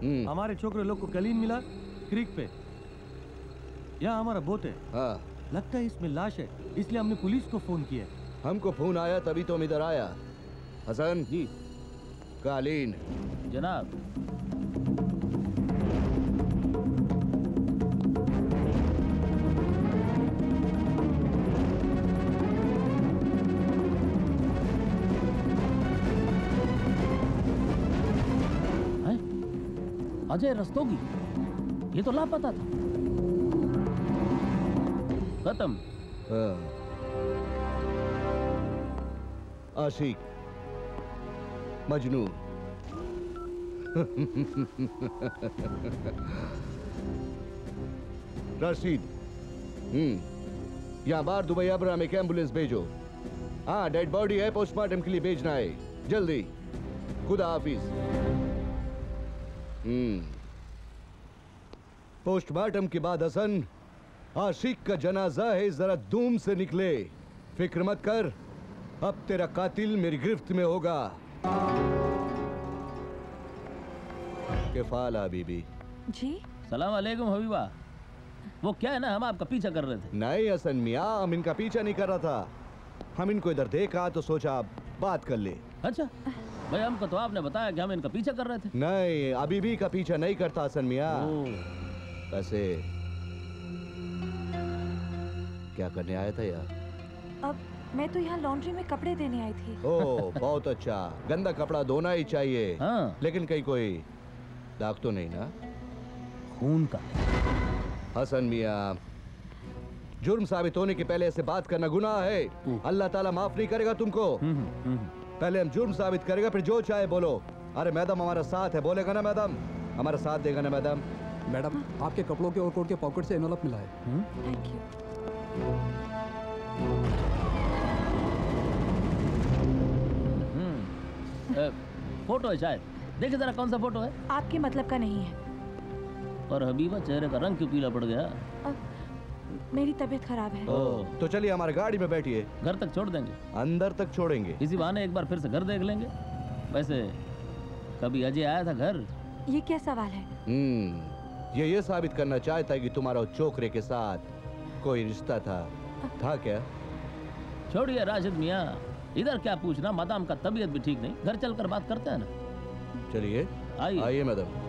हमारे छोकरे लोग को कलीन मिला क्रीक पे। यहाँ हमारा बोट है। हाँ। लगता है इसमें लाश है, इसलिए हमने पुलिस को फोन किया। हमको फोन आया तभी तो हम इधर आया। हसन जी कालीन। जनाब। अजय रस्तोगी, ये तो लापता था। खत्म। आशिक, मजनू। रशीद, यहाँ बार दुबई आबरा में एक एम्बुलेंस भेजो। हाँ, डेड बॉडी है, पोस्टमार्टम के लिए भेजना है, जल्दी। खुदा हाफिज। पोस्टमार्टम के बाद हसन, आशिक का जनाजा है, जरा धूम से निकले। फिक्र मत कर, अब तेरा कातिल मेरी गिरफ्त में होगा। केफाला बीबी। जी सलाम अलैकुम हबीबा। वो क्या है ना, हम आपका पीछा कर रहे थे। नहीं हसन मियाँ, हम इनका पीछा नहीं कर रहा था। हम इनको इधर देखा तो सोचा आप बात कर ले। अच्छा भाई, हमको तो आपने बताया कि हम इनका पीछा कर रहे थे। नहीं, अभी भी का पीछा नहीं करता हसन मियाँ। वैसे क्या करने आया था यार? अब मैं तो यहाँ लॉन्ड्री में कपड़े देने आई थी। ओह बहुत अच्छा, गंदा कपड़ा धोना ही चाहिए। हाँ। लेकिन कहीं कोई दाग तो नहीं ना? खून का। हसन मियाँ, जुर्म साबित होने के पहले ऐसे बात करना गुनाह है। अल्लाह ताला माफ नहीं करेगा तुमको। पहले हम जुर्म साबित करेगा, फिर जो चाहे बोलो। अरे मैडम हमारा साथ है, बोलेगा ना मैडम? हमारा साथ देगा ना मैडम? मैडम, आपके कपड़ों के ओवरकोट के पॉकेट से एनवलप मिला है। Thank you. फोटो है शायद, देखिए जरा कौन सा फोटो है। आपके मतलब का नहीं है। और हबीबा, चेहरे का रंग क्यों पीला पड़ गया? मेरी तबीयत खराब है। तो चलिए हमारे गाड़ी में बैठिए। घर तक छोड़ देंगे? अंदर तक छोड़ेंगे। इसी बहाने एक बार फिर से घर देख लेंगे। वैसे कभी अजय आया था घर? ये क्या सवाल है? ये साबित करना चाहता है कि तुम्हारा चोकरे के साथ कोई रिश्ता था क्या? छोड़िए राशिद मियाँ, इधर क्या पूछना। मादाम का तबीयत भी ठीक नहीं, घर चलकर बात करते हैं ना। चलिए आइए मैडम।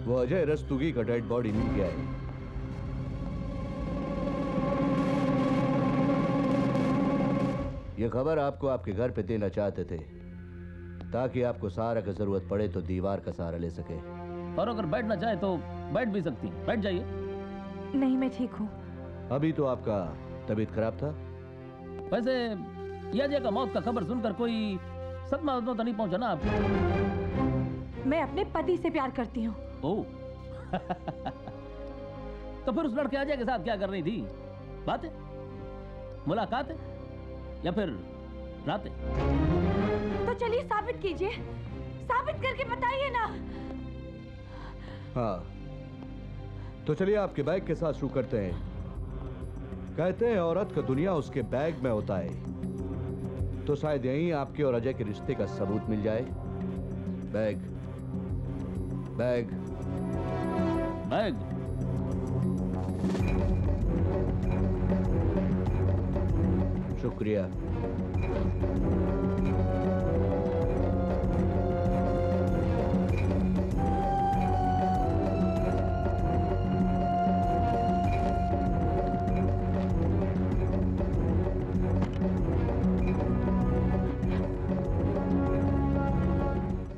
वो अजय रस्तोगी का डेड बॉडी मिल गया है। ये खबर आपको आपके घर पे देना चाहते थे, ताकि आपको सहारा की जरूरत पड़े तो दीवार का सहारा ले सके। और अगर बैठना चाहे तो बैठ भी सकती, बैठ जाइए। नहीं, मैं ठीक हूँ। अभी तो आपका तबीयत खराब था। वैसे ये अजय का मौत का खबर सुनकर कोई सदमा तो नहीं पहुंचा ना आपको? मैं अपने पति से प्यार करती हूँ। ओह तो फिर उस लड़के अजय के साथ क्या कर रही थी? बातें, मुलाकातें, या फिर रातें? तो चलिए साबित कीजिए, साबित करके बताइए ना। हाँ, तो चलिए आपके बैग के साथ शुरू करते हैं। कहते हैं औरत का दुनिया उसके बैग में होता है, तो शायद यहीं आपके और अजय के रिश्ते का सबूत मिल जाए। Bag bag bag. शुक्रिया।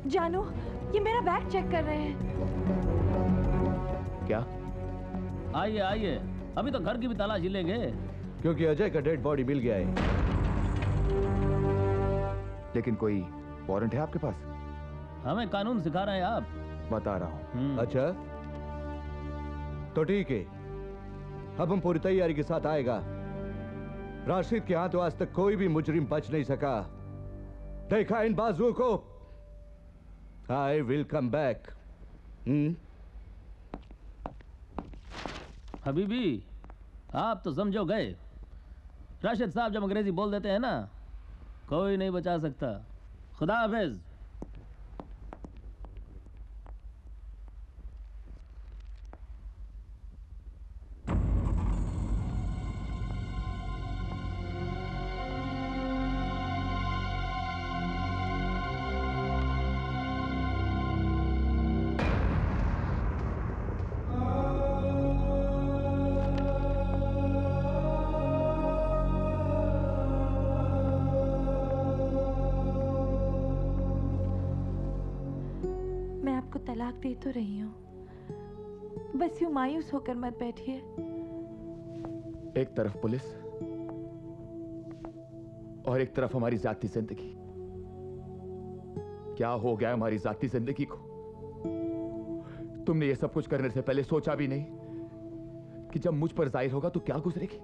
जानू, ये मेरा बैग चेक कर रहे हैं। क्या? आइए आइए, अभी तो घर की भी तलाशी लेंगे। क्योंकि अजय का डेड बॉडी मिल गया है। लेकिन कोई वारंट है आपके पास? हमें कानून सिखा रहे हैं आप? बता रहा हूँ। अच्छा तो ठीक है, अब हम पूरी तैयारी के साथ आएगा। राशिद के हाथों आज तक कोई भी मुजरिम बच नहीं सका। देखा इन बाजुओं को? I will come back. Habibi, आप तो समझो गए। राशिद साहब जब अंग्रेजी बोल देते हैं ना, कोई नहीं बचा सकता। खुदा हाफिज। तलाक दे तो रही हूँ, बस यूं मायूस होकर मत बैठिए। एक तरफ पुलिस और एक तरफ हमारी जाती जिंदगी। क्या हो गया हमारी जाती जिंदगी को? तुमने ये सब कुछ करने से पहले सोचा भी नहीं कि जब मुझ पर जाहिर होगा तो क्या गुजरेगी?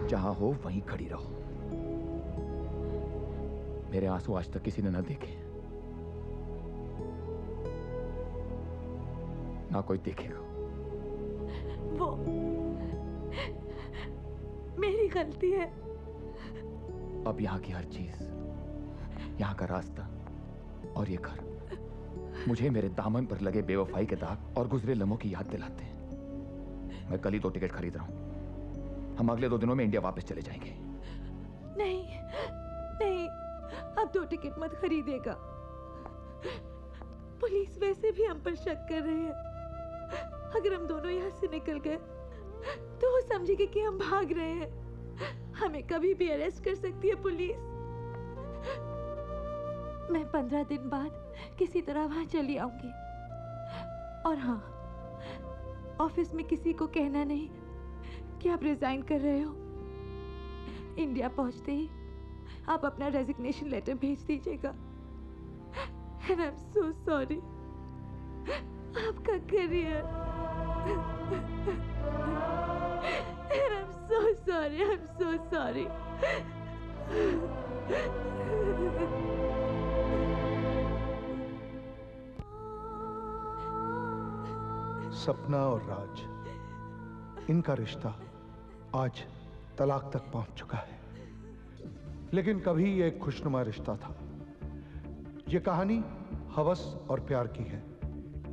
जहां हो वहीं खड़ी रहो। मेरे आंसू आज तक किसी ने ना देखे, ना कोई देखेगा। वो मेरी गलती है। अब यहाँ की हर चीज, यहाँ का रास्ता और ये घर मुझे मेरे दामन पर लगे बेवफाई के दाग और गुजरे लम्हों की याद दिलाते हैं। मैं कल ही 2 टिकट खरीद रहा हूं। हम अगले 2 दिनों में इंडिया वापस चले जाएंगे। नहीं नहीं, अब 2 टिकट मत खरीदेगा। पुलिस वैसे भी हम पर शक कर रही है। अगर हम दोनों यहाँ से निकल गए तो वो समझेगी कि हम भाग रहे हैं। हमें कभी भी अरेस्ट कर सकती है पुलिस। मैं 15 दिन बाद किसी तरह वहां चली आऊंगी। और हाँ, ऑफिस में किसी को कहना नहीं कि आप रिजाइन कर रहे हो। इंडिया पहुंचते ही आप अपना रेजिग्नेशन लेटर भेज दीजिएगा। And I'm so sorry। आपका career. And I'm so sorry। I'm so sorry। सपना और राज, इनका रिश्ता आज तलाक तक पहुंच चुका है, लेकिन कभी ये एक खुशनुमा रिश्ता था। ये कहानी हवस और प्यार की है,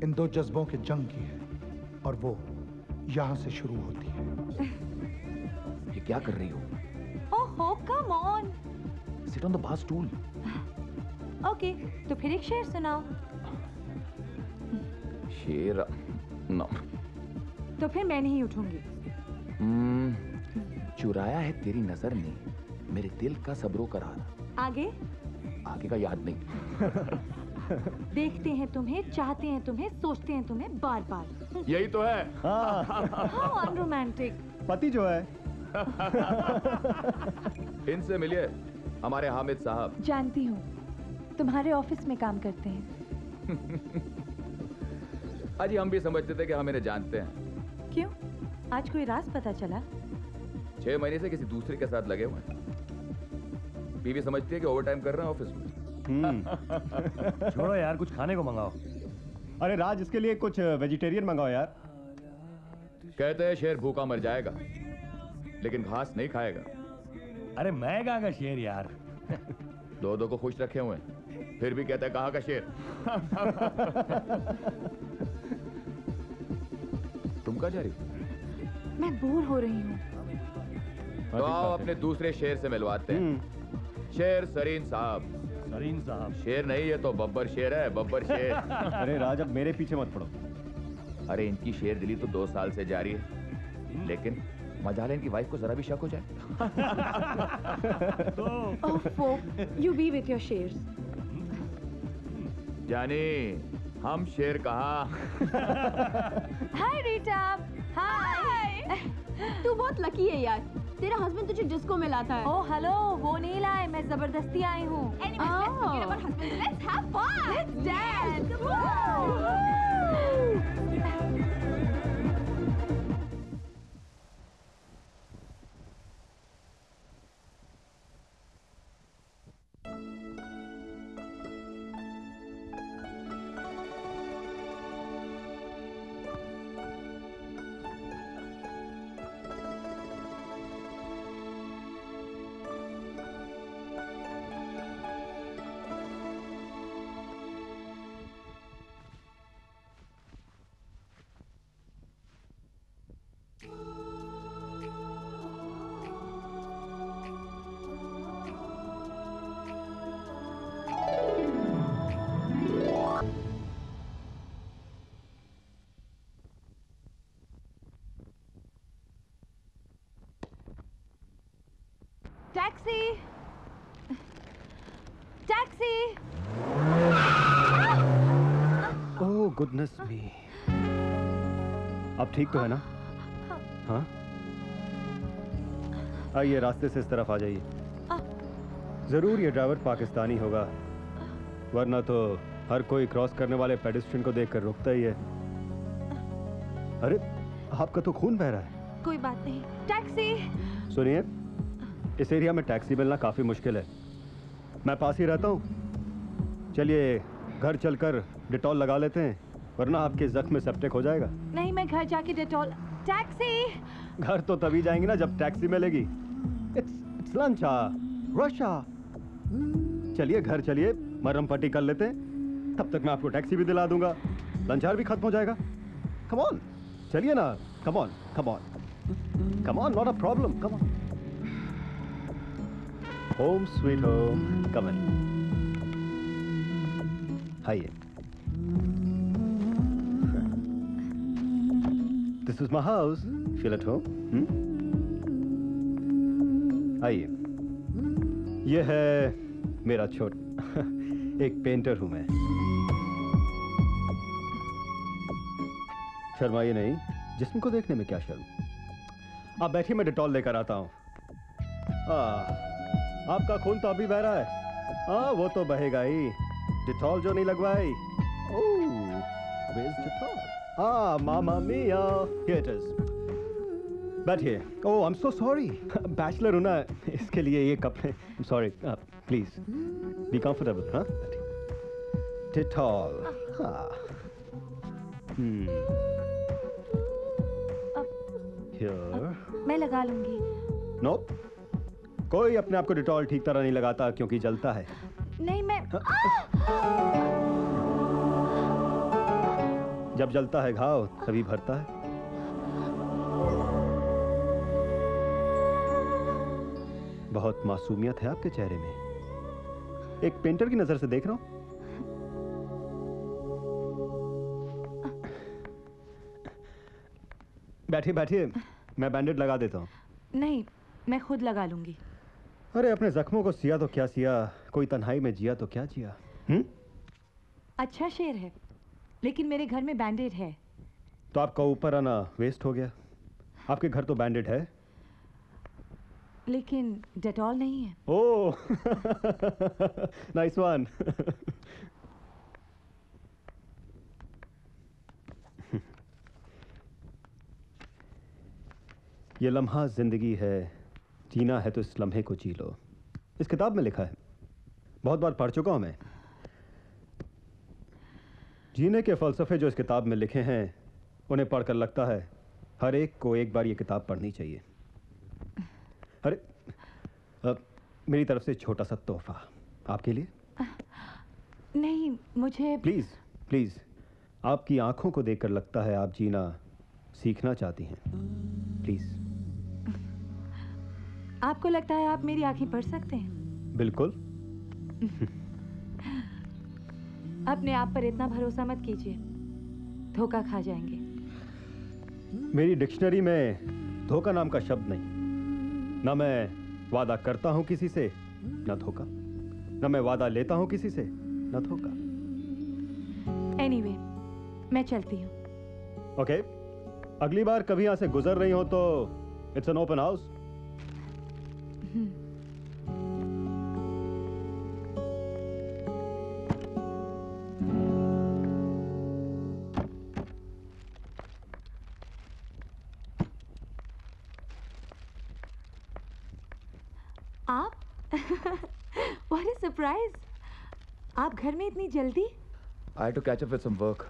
इन 2 जज्बों के जंग की है, और वो यहां से शुरू होती है। ये क्या कर रही हो? ओहो, come on. Sit on the bar stool. Okay, तो फिर एक शेर सुनाओ। शेर? नो। तो फिर मैं नहीं उठूंगी। चुराया है तेरी नजर ने मेरे दिल का सब्रो करार। आगे? आगे का याद नहीं। देखते हैं तुम्हें, चाहते हैं तुम्हें, सोचते हैं तुम्हें बार बार। यही तो है। How unromantic. पति जो है। इनसे मिलिए, हमारे हामिद साहब। जानती हूँ, तुम्हारे ऑफिस में काम करते हैं। अजी हम भी समझते थे कि हम इन्हें जानते हैं। क्यों? आज कोई राज पता चला? 6 महीने से किसी दूसरे के साथ लगे हुए हैं। बीवी समझती है कि ओवर टाइम कर रहे हैं ऑफिस में। छोड़ो यार, कुछ खाने को मंगाओ। अरे राज, इसके लिए कुछ वेजिटेरियन मंगाओ यार। कहते हैं शेर भूखा मर जाएगा, लेकिन घास नहीं खाएगा। अरे मैं कहाँ का शेर यार। 2 को खुश रखे हुए हैं, फिर भी कहता है कहाँ का शेर। तुम कहाँ जा रही हो? मैं बोर हो रही हूँ। तो आओ अपने दूसरे शेर से मिलवाते हैं। शेर सरीन साहब। सरीन साहब? शेर नहीं, ये तो बब्बर शेर है, बब्बर शेर। अरे राज, अब मेरे पीछे मत पड़ो। अरे इनकी शेर दिली तो 2 साल से जारी है, लेकिन मजा ले इनकी वाइफ को जरा भी शक हो जाए। ओफो, you be with your shares। जानी, हम शेर कहाँ? हाय रीटा। हाय। तू बहुत लकी है यार, तेरा हस्बैंड तुझे डिस्को में लाता है। ओह हेलो, वो नहीं लाए, मैं जबरदस्ती आई हूँ। Taxi taxi. Oh goodness me. अब ठीक तो है ना? हाँ, आइए रास्ते से इस तरफ आ जाइए। जरूर ये ड्राइवर पाकिस्तानी होगा, वरना तो हर कोई क्रॉस करने वाले पेडेस्ट्रियन को देखकर रुकता ही है। अरे आपका तो खून बह रहा है। कोई बात नहीं। टैक्सी। सुनिए, इस एरिया में टैक्सी मिलना काफी मुश्किल है। मैं पास ही रहता हूँ। चलिए घर चलकर डिटॉल लगा लेते हैं, वरना आपके जख्म सेप्टिक हो जाएगा। नहीं, मैं घर जाके डिटॉल। टैक्सी। घर तो तभी जाएंगे ना जब टैक्सी मिलेगी। It's lunch rush hour. चलिए घर चलिए, मरहम पट्टी कर लेते हैं, तब तक मैं आपको टैक्सी भी दिला दूंगा, लंच आवर भी खत्म हो जाएगा। कम ऑन, चलिए ना। Come on come on come on, not a problem. Come on. Home sweet home. Come in. आइए। This is my house. Feel at home. आइए। यह है मेरा छोट एक पेंटर हूं मैं। शर्माइए नहीं, जिस्म को देखने में क्या शर्म। आप बैठिए, मैं डिटॉल लेकर आता हूं। आपका खून तो अभी बह रहा है। वो तो बहेगा ही, डिटॉल जो नहीं लगवाई। Oh, where's Dettol? मामा मिया, here it is। बैठिए। Oh, I am so sorry, bachelor हूं ना, इसके लिए ये कपड़े। Sorry, please be comfortable. हाँ, डिटॉल। हियर। मैं लगा लूंगी। नो, कोई अपने आप को डिटॉल ठीक तरह नहीं लगाता क्योंकि जलता है। नहीं, मैं जब जलता है घाव तभी भरता है। बहुत मासूमियत है आपके चेहरे में, एक पेंटर की नजर से देख रहा हूं। बैठिए बैठिए, मैं बैंडेड लगा देता हूं। नहीं, मैं खुद लगा लूंगी। अरे अपने जख्मों को सिया तो क्या सिया, कोई तन्हाई में जिया तो क्या जिया। अच्छा शेर है, लेकिन मेरे घर में बैंडेड है। तो आपका ऊपर आना वेस्ट हो गया। आपके घर तो बैंडेड है, लेकिन डेटॉल नहीं है। Oh nice one. ये लम्हा जिंदगी है, जीना है तो इस लम्हे को जी लो। इस किताब में लिखा है, बहुत बार पढ़ चुका हूं मैं। जीने के फलसफे जो इस किताब में लिखे हैं, उन्हें पढ़कर लगता है हर एक को एक बार ये किताब पढ़नी चाहिए। अरे मेरी तरफ से छोटा सा तोहफा आपके लिए। नहीं, मुझे प्लीज प्लीज, आपकी आंखों को देखकर लगता है आप जीना सीखना चाहती हैं। प्लीज। आपको लगता है आप मेरी आंखें पढ़ सकते हैं? बिल्कुल। अपने आप पर इतना भरोसा मत कीजिए, धोखा खा जाएंगे। मेरी डिक्शनरी में धोखा नाम का शब्द नहीं। ना मैं वादा करता हूं किसी से, ना धोखा। ना मैं वादा लेता हूं किसी से, ना धोखा। एनीवे, मैं चलती हूँ। ओके, अगली बार कभी यहां से गुजर रही हो तो इट्स एन ओपन हाउस। आप What a surprise! आप घर में इतनी जल्दी? I had to catch up with some work.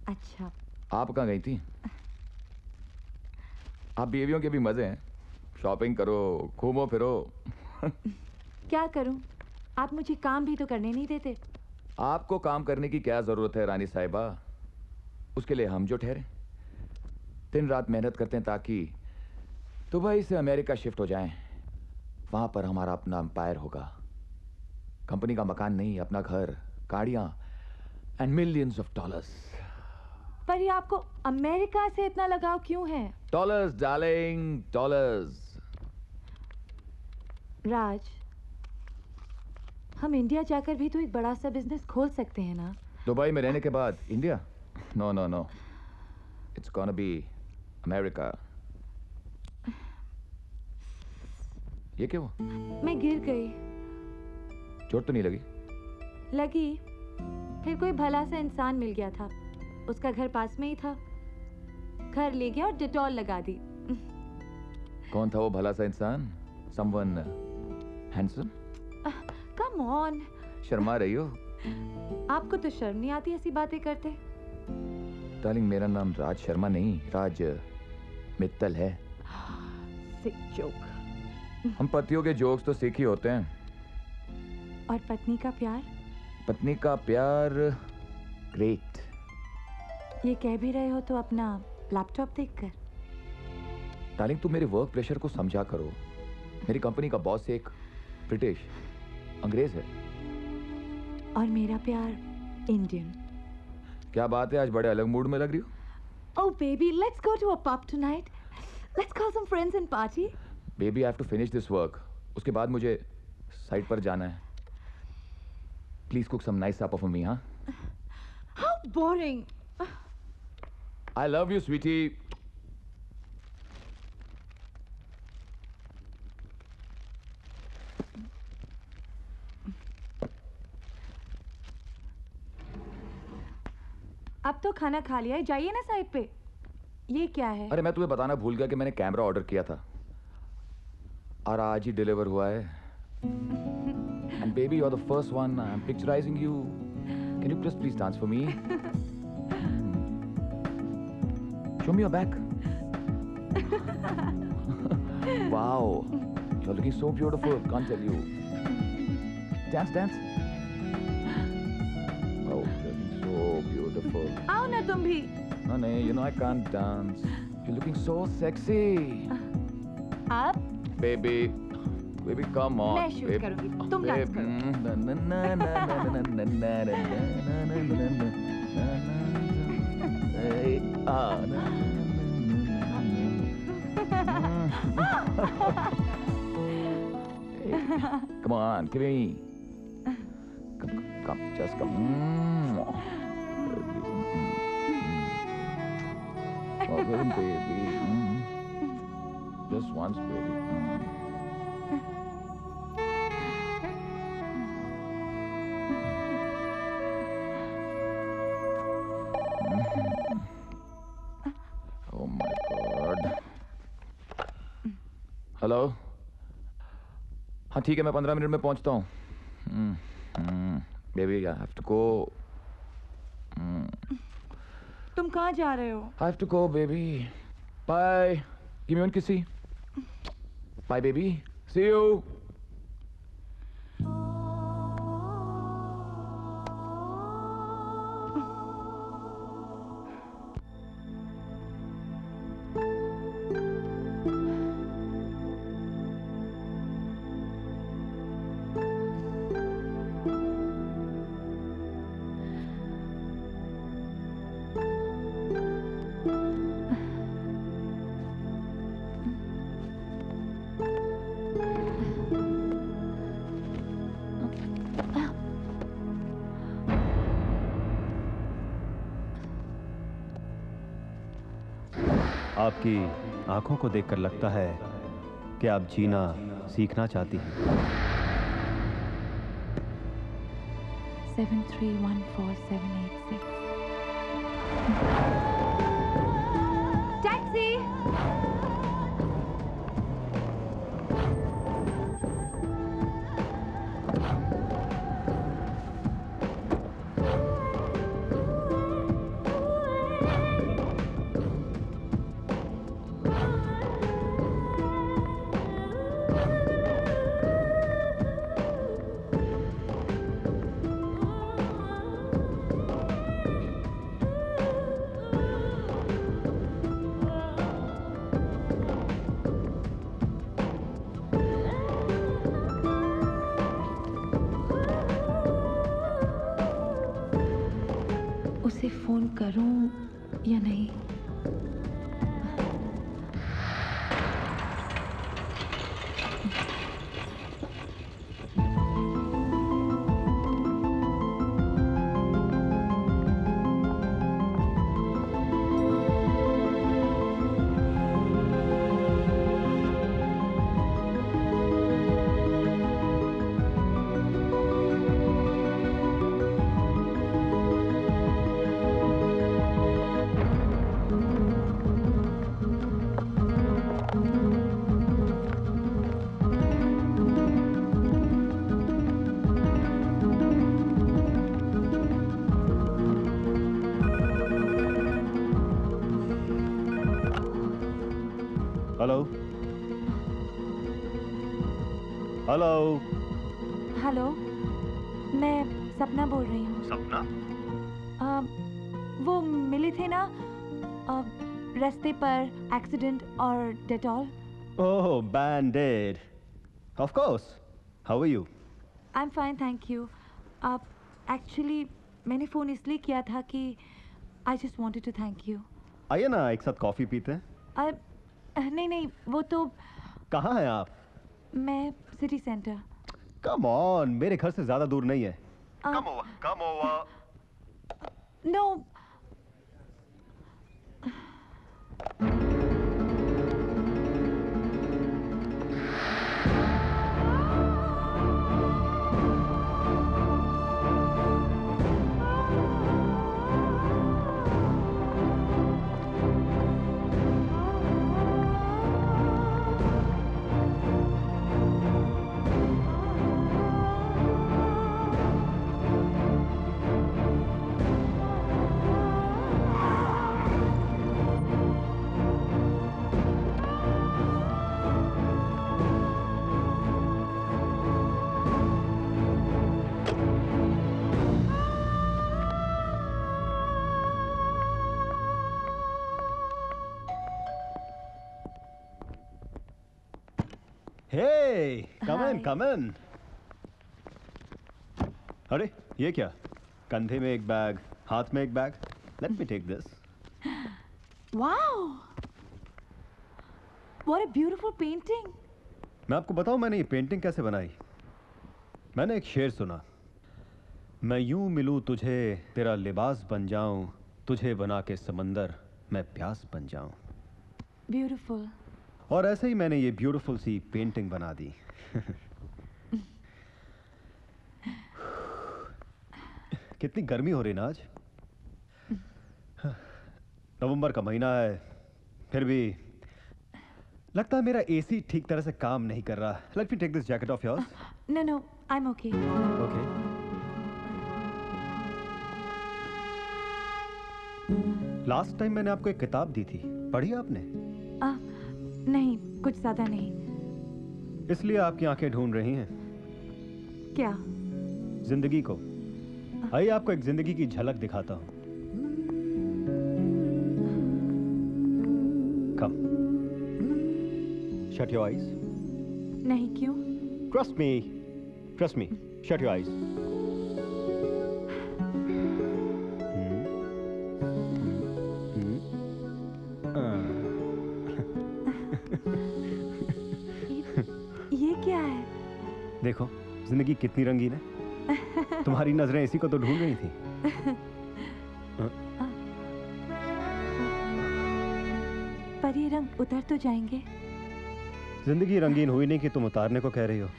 अच्छा। आप कहाँ गई थी? आप बीवियों के भी मजे हैं, शॉपिंग करो, घूमो फिरो। क्या करूं? आप मुझे काम भी तो करने नहीं देते। आपको काम करने की क्या जरूरत है रानी साहिबा? उसके लिए हम जो ठहरे, दिन रात मेहनत करते हैं ताकि दुबई से अमेरिका शिफ्ट हो जाएं। वहां पर हमारा अपना एम्पायर होगा। कंपनी का मकान नहीं, अपना घर, गाड़ियां एंड मिलियंस ऑफ डॉलर्स। पर ये आपको अमेरिका से इतना लगाव क्यों है? Dollars darling, dollars. राज, हम इंडिया जाकर भी तो एक बड़ा सा बिजनेस खोल सकते हैं ना? दुबई में रहने के बाद India? No no no, it's gonna be America. ये क्या हुआ? मैं गिर गई। चोट तो नहीं लगी? लगी, फिर कोई भला सा इंसान मिल गया था, उसका घर पास में ही था, घर ले गया और डिटॉल लगा दी। कौन था वो भला सा इंसान? Someone handsome? Come on, Sharma रही हो? आपको तो शर्म नहीं आती ऐसी बातें करते? डार्लिंग, मेरा नाम राज शर्मा नहीं, राज मित्तल है। सिक जोक। हम पतियों के जोक्स तो सीख ही होते हैं। और पत्नी का प्यार? पत्नी का प्यार ग्रेट। ये कह भी रहे हो तो अपना लैपटॉप देखकर। डार्लिंग, तुम मेरे वर्क प्रेशर को समझा करो। मेरी कंपनी का बॉस एक ब्रिटिश अंग्रेज है। और मेरा प्यार इंडियन। क्या बात है, आज बड़े अलग मूड में लग रही हो। Oh baby, let's go to a pub tonight. Let's call some friends and party. Baby, I have to finish this work. उसके बाद मुझे साइट पर जाना है। Please cook some nice supper for me, हाँ? How boring. I love you, sweetie. अब तो खाना खा लिया है, जाइए ना साइड पे। ये क्या है? अरे मैं तुम्हें बताना भूल गया कि मैंने कैमरा ऑर्डर किया था और आज ही डिलीवर हुआ है। And baby, you're the first one. I'm picturizing you. Can you please dance for me? Show me your back. Wow, you're looking so beautiful. Can't tell you. Dance, dance. Oh, you're looking so beautiful. आओ ना तुम भी। No, no, you know I can't dance. You're looking so sexy. आप? Baby, baby, come on. मैं shoot करूंगी, तुम dance करो। Come on, give me. Come, just come. Oh, good baby. Just once, baby. Oh my God. Hello. हाँ ठीक है, मैं 15 minute में पहुंचता हूँ। Baby, I have to go. तुम कहाँ जा रहे हो? I have to go, baby. Bye. Give me one kissy. Bye, baby. See you. आपकी आंखों को देखकर लगता है कि आप जीना सीखना चाहती हैं। 7314786। टैक्सी। उसे फोन करूं या नहीं? हेलो हेलो हेलो, मैं सपना बोल रही हूँ। सपना? वो मिले थे ना रास्ते पर, एक्सीडेंट और Dettol. Oh, Band Aid. Of course. How are you? I am fine, thank you. Actually मैंने फ़ोन इसलिए किया था कि I just wanted to thank you. आइए ना, एक साथ कॉफ़ी पीते हैं। नहीं, वो तो कहाँ हैं आप? मैं सिटी सेंटर। कम ऑन, मेरे घर से ज़्यादा दूर नहीं है। Come over. No. Hey, come in, Hi. come in. अरे ये क्या? कंधे में एक बैग, हाथ में एक bag. Let me take this. Wow! What a beautiful painting. मैं आपको बताऊं मैंने ये पेंटिंग कैसे बनाई? मैंने एक शेर सुना. मैं यूं मिलूं तुझे, तेरा लिबास बन जाऊं, तुझे बना के समंदर मैं प्यास बन जाऊं. Beautiful. और ऐसे ही मैंने ये ब्यूटीफुल सी पेंटिंग बना दी. कितनी गर्मी हो रही ना आज. नवंबर का महीना है, फिर भी लगता है मेरा एसी ठीक तरह से काम नहीं कर रहा. Let me take this jacket off yours. No, I'm okay. Okay. Last time मैंने आपको एक किताब दी थी, पढ़ी आपने? नहीं, कुछ ज़्यादा नहीं. इसलिए आपकी आंखें ढूंढ रही हैं क्या? जिंदगी को. आइए आपको एक जिंदगी की झलक दिखाता हूं. कम. Shut your eyes. नहीं, क्यों? Trust me. Shut your eyes. ये क्या है? देखो जिंदगी कितनी रंगीन है. तुम्हारी नजरें इसी को तो ढूंढ रही थी. पर ये रंग उतर तो जाएंगे. जिंदगी रंगीन हुई नहीं कि तुम उतारने को कह रही हो.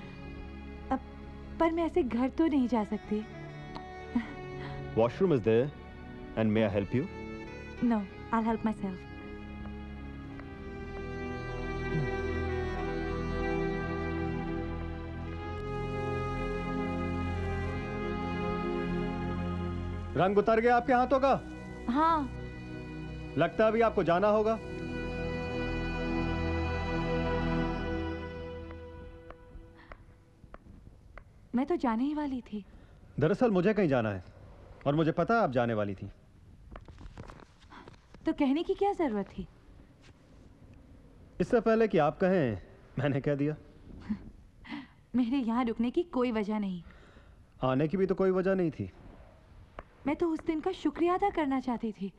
पर मैं ऐसे घर तो नहीं जा सकती. Washroom is there and may I help you? No, I'll help myself. रंग उतर गया आपके हाथों का? हाँ. लगता है अभी आपको जाना होगा. मैं तो जाने ही वाली थी. दरअसल मुझे कहीं जाना है और मुझे पता है आप जाने वाली थी. तो कहने की क्या जरूरत थी? इससे पहले कि आप कहें मैंने कह दिया. मेरे यहाँ रुकने की कोई वजह नहीं. आने की भी तो कोई वजह नहीं थी. मैं तो उस दिन का शुक्रिया अदा करना चाहती थी.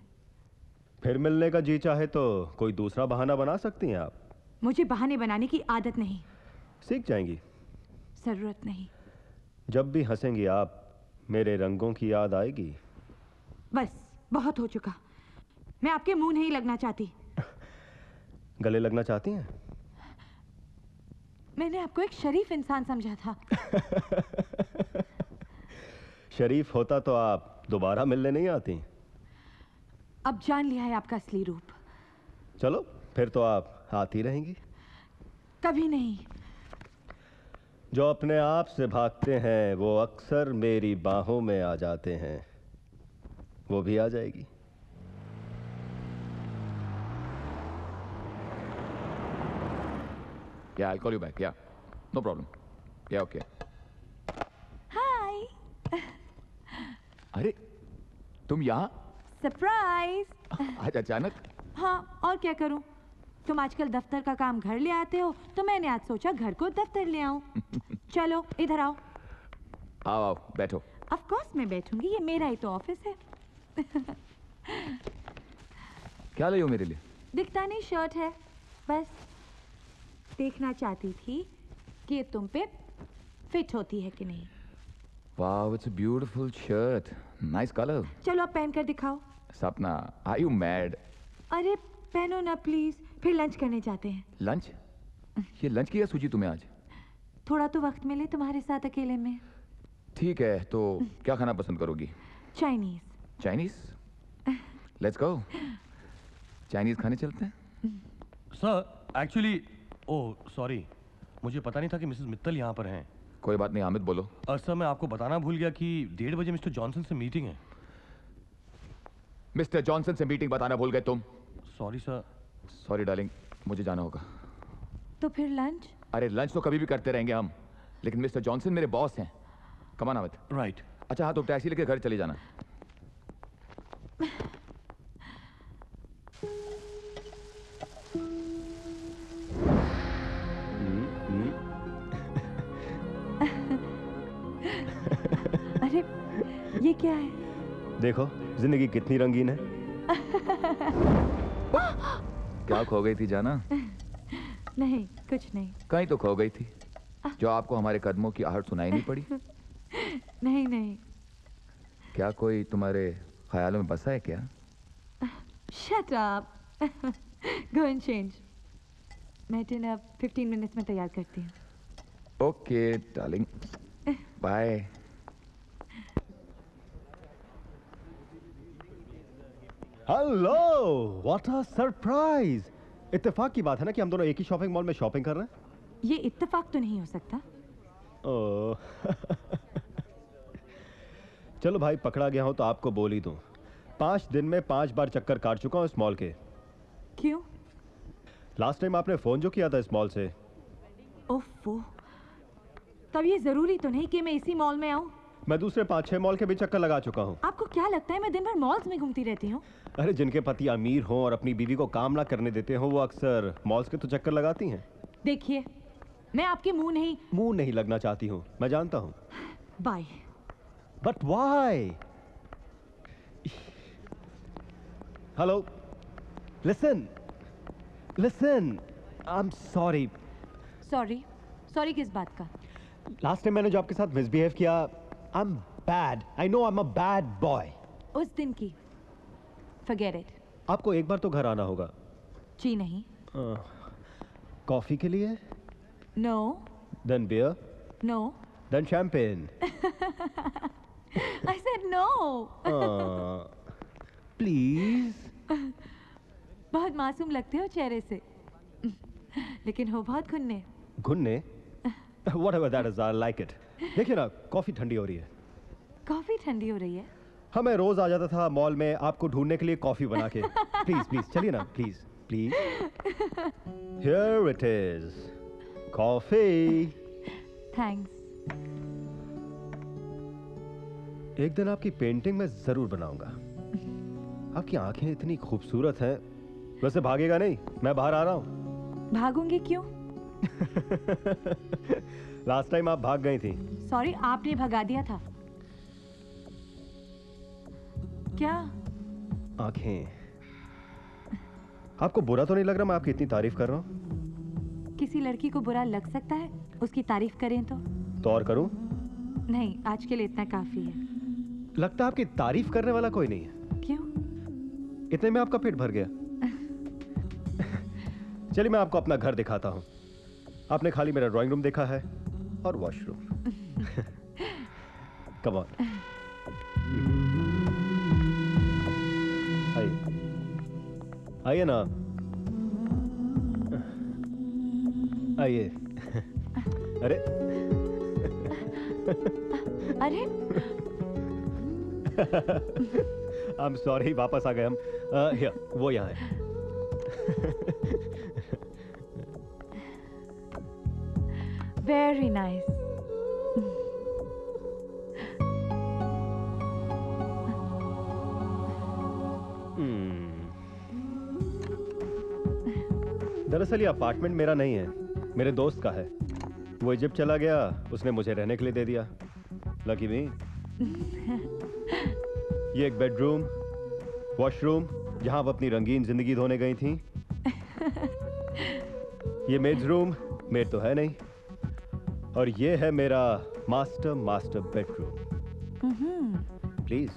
फिर मिलने का जी चाहे तो कोई दूसरा बहाना बना सकती हैं आप. मुझे बहाने बनाने की आदत नहीं. सीख जाएंगी. जरूरत नहीं. जब भी हंसेंगी आप मेरे रंगों की याद आएगी. बस बहुत हो चुका. मैं आपके मुंह नहीं लगना चाहती. गले लगना चाहती हैं? मैंने आपको एक शरीफ इंसान समझा था. शरीफ होता तो आप दोबारा मिलने नहीं आती. अब जान लिया है आपका असली रूप. चलो फिर तो आप आती रहेंगी. कभी नहीं. जो अपने आप से भागते हैं वो अक्सर मेरी बाहों में आ जाते हैं. वो भी आ जाएगी. Yeah, I'll call you back. Yeah, no problem. Yeah, okay. हाय। अरे तुम यहाँ सरप्राइज। आज अचानक? हाँ, और क्या करूं? तुम आजकल दफ्तर का काम घर ले आते हो, तो मैंने आज सोचा घर को दफ्तर ले आऊं। चलो इधर आओ। आओ आओ बैठो। ऑफ कोर्स मैं बैठूंगी, ये मेरा ही तो ऑफिस है। क्या लाई हो मेरे लिए? दिखता नहीं, शर्ट है बस। देखना चाहती थी कि ये तुम पे फिट होती है कि नहीं। Wow, it's a beautiful shirt. Nice color. चलो अब पहन कर दिखाओ। सपना, are you mad? अरे पहनो ना प्लीज, फिर लंच करने जाते हैं। लंच? ये लंच की क्या सूची तुम्हें आज? थोड़ा तो वक्त मिले तुम्हारे साथ अकेले में। ठीक है, तो क्या खाना पसंद करोगी? Chinese. Chinese? Let's go. Chinese खाने चलते हैं। सर एक्चुअली सॉरी, मुझे पता नहीं था कि मिसेस मित्तल यहाँ पर हैं। कोई बात नहीं, हामिद बोलो। सर मैं आपको बताना भूल गया कि 1:30 बजे मिस्टर जॉनसन से मीटिंग है। मिस्टर जॉनसन से मीटिंग बताना भूल गए तुम? Sorry sir. सॉरी डार्लिंग, मुझे जाना होगा। तो फिर लंच? अरे लंच तो कभी भी करते रहेंगे हम, लेकिन मिस्टर जॉनसन मेरे बॉस हैं। Come on Hamid. राइट। अच्छा हाँ, तो टैक्सी लेके घर चले जाना। अरे ये क्या है? देखो जिंदगी कितनी रंगीन है। क्या खो गई थी जाना? नहीं कुछ नहीं। कहीं तो खो गई थी, जो आपको हमारे कदमों की आहट सुनाई नहीं पड़ी? नहीं नहीं। क्या कोई तुम्हारे ख्यालों में बसा है क्या? Shut up. Go and change. मैं डिनर 15 मिनट्स में तैयार करती हूँ। Okay darling, bye. Hello, what a surprise. इत्तेफाक की बात है ना कि हम दोनों एक ही शॉपिंग मॉल में शॉपिंग कर रहे हैं। ये इत्तेफाक तो नहीं हो सकता। ओह। चलो भाई, पकड़ा गया हूं तो आपको बोल ही दूं। 5 दिन में 5 बार चक्कर काट चुका हूं इस मॉल के। क्यों? लास्ट टाइम आपने फोन जो किया था इस मॉल से। ओफो, तब ये जरूरी तो नहीं कि मैं इसी मॉल में आऊं। मैं दूसरे 5-6 मॉल के भी चक्कर लगा चुका हूं। आपको क्या लगता है मैं दिन भर मॉल्स में घूमती रहती हूँ? अरे जिनके पति अमीर हों और अपनी बीवी को काम ना करने देते हो, वो अक्सर मॉल्स के तो चक्कर लगाती हैं। देखिए, मैं आपके मुंह नहीं लगना चाहती हूँ, मैं जानता हूँ। Bye. But why? Hello, listen listen, I am sorry. Sorry किस बात का? लास्ट टाइम मैंने जो आपके साथ मिसबिहेव किया, I am bad, I know I am a bad boy. उस दिन की फॉरगेट इट। आपको एक बार तो घर आना होगा। जी नहीं। कॉफी के लिए? No. Then beer? No. Then champagne? I said no. Please. बहुत मासूम लगते हो चेहरे से, लेकिन हो बहुत घुन्ने। घुन्ने? Whatever that is, I like it. देखिए ना, कॉफी ठंडी हो रही है। कॉफी ठंडी हो रही है? हाँ, मैं रोज आ जाता था मॉल में आपको ढूंढने के लिए कॉफी बना के। प्लीज प्लीज चलिए ना, please please. Here it is, coffee. Thanks. एक दिन आपकी पेंटिंग मैं जरूर बनाऊंगा। आपकी आंखें इतनी खूबसूरत हैं। वैसे भागेगा नहीं, मैं बाहर आ रहा हूँ। भागूंगी क्यों? लास्ट टाइम आप भाग गई थी। सॉरी, आपने भगा दिया था। क्या? आंखें। आपको बुरा तो नहीं लग रहा मैं आपकी इतनी तारीफ कर रहा हूँ? किसी लड़की को बुरा लग सकता है उसकी तारीफ करें तो और करूं? नहीं, आज के लिए इतना काफी है। लगता है आपकी तारीफ करने वाला कोई नहीं है। क्यों? इतने में आपका पेट भर गया। चलिए मैं आपको अपना घर दिखाता हूँ। आपने खाली मेरा ड्राइंग रूम देखा है और वॉशरूम। कम ऑन, आइए ना, आइए। अरे अरे आई एम सॉरी, वापस आ गए हम। वो यहाँ है। Very nice. दरअसल ये अपार्टमेंट मेरा नहीं है, मेरे दोस्त का है। वो इजिप्ट चला गया, उसने मुझे रहने के लिए दे दिया। लकी मी। ये एक बेडरूम, वॉशरूम जहां वो अपनी रंगीन जिंदगी धोने गई थी। ये मेड्स रूम, मेड तो है नहीं। और ये है मेरा मास्टर बेडरूम। प्लीज।